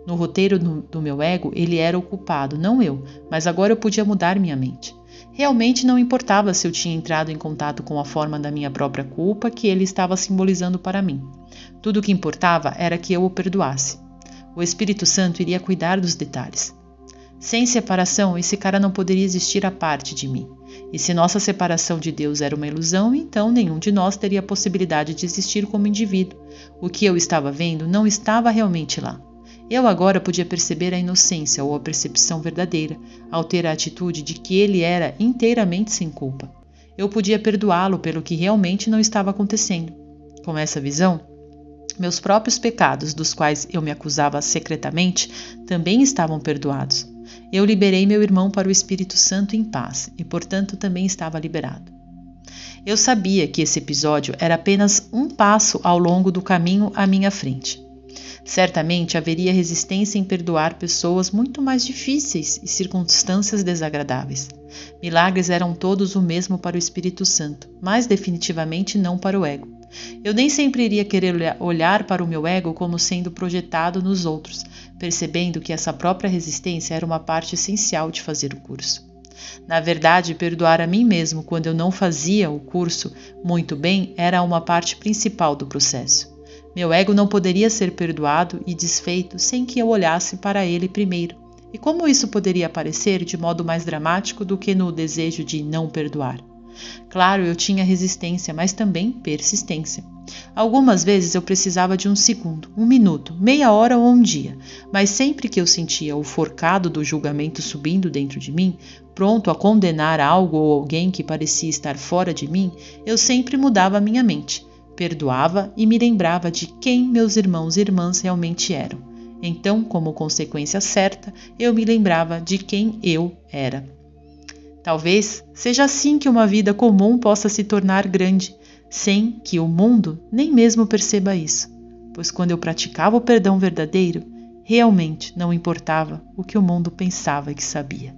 [SPEAKER 1] No roteiro do meu ego, ele era o culpado, não eu, mas agora eu podia mudar minha mente. Realmente não importava se eu tinha entrado em contato com a forma da minha própria culpa que ele estava simbolizando para mim. Tudo o que importava era que eu o perdoasse. O Espírito Santo iria cuidar dos detalhes. Sem separação, esse cara não poderia existir à parte de mim. E se nossa separação de Deus era uma ilusão, então nenhum de nós teria a possibilidade de existir como indivíduo. O que eu estava vendo não estava realmente lá. Eu agora podia perceber a inocência ou a percepção verdadeira, ao ter a atitude de que ele era inteiramente sem culpa. Eu podia perdoá-lo pelo que realmente não estava acontecendo. Com essa visão, meus próprios pecados, dos quais eu me acusava secretamente, também estavam perdoados. Eu liberei meu irmão para o Espírito Santo em paz e, portanto, também estava liberado. Eu sabia que esse episódio era apenas um passo ao longo do caminho à minha frente. Certamente haveria resistência em perdoar pessoas muito mais difíceis e circunstâncias desagradáveis. Milagres eram todos o mesmo para o Espírito Santo, mas definitivamente não para o ego. Eu nem sempre iria querer olhar para o meu ego como sendo projetado nos outros, percebendo que essa própria resistência era uma parte essencial de fazer o curso. Na verdade, perdoar a mim mesmo quando eu não fazia o curso muito bem era uma parte principal do processo. Meu ego não poderia ser perdoado e desfeito sem que eu olhasse para ele primeiro. E como isso poderia aparecer de modo mais dramático do que no desejo de não perdoar? Claro, eu tinha resistência, mas também persistência. Algumas vezes eu precisava de um segundo, um minuto, meia hora ou um dia, mas sempre que eu sentia o forcado do julgamento subindo dentro de mim, pronto a condenar algo ou alguém que parecia estar fora de mim, eu sempre mudava minha mente. Perdoava e me lembrava de quem meus irmãos e irmãs realmente eram. Então, como consequência certa, eu me lembrava de quem eu era. Talvez seja assim que uma vida comum possa se tornar grande, sem que o mundo nem mesmo perceba isso, pois quando eu praticava o perdão verdadeiro, realmente não importava o que o mundo pensava que sabia.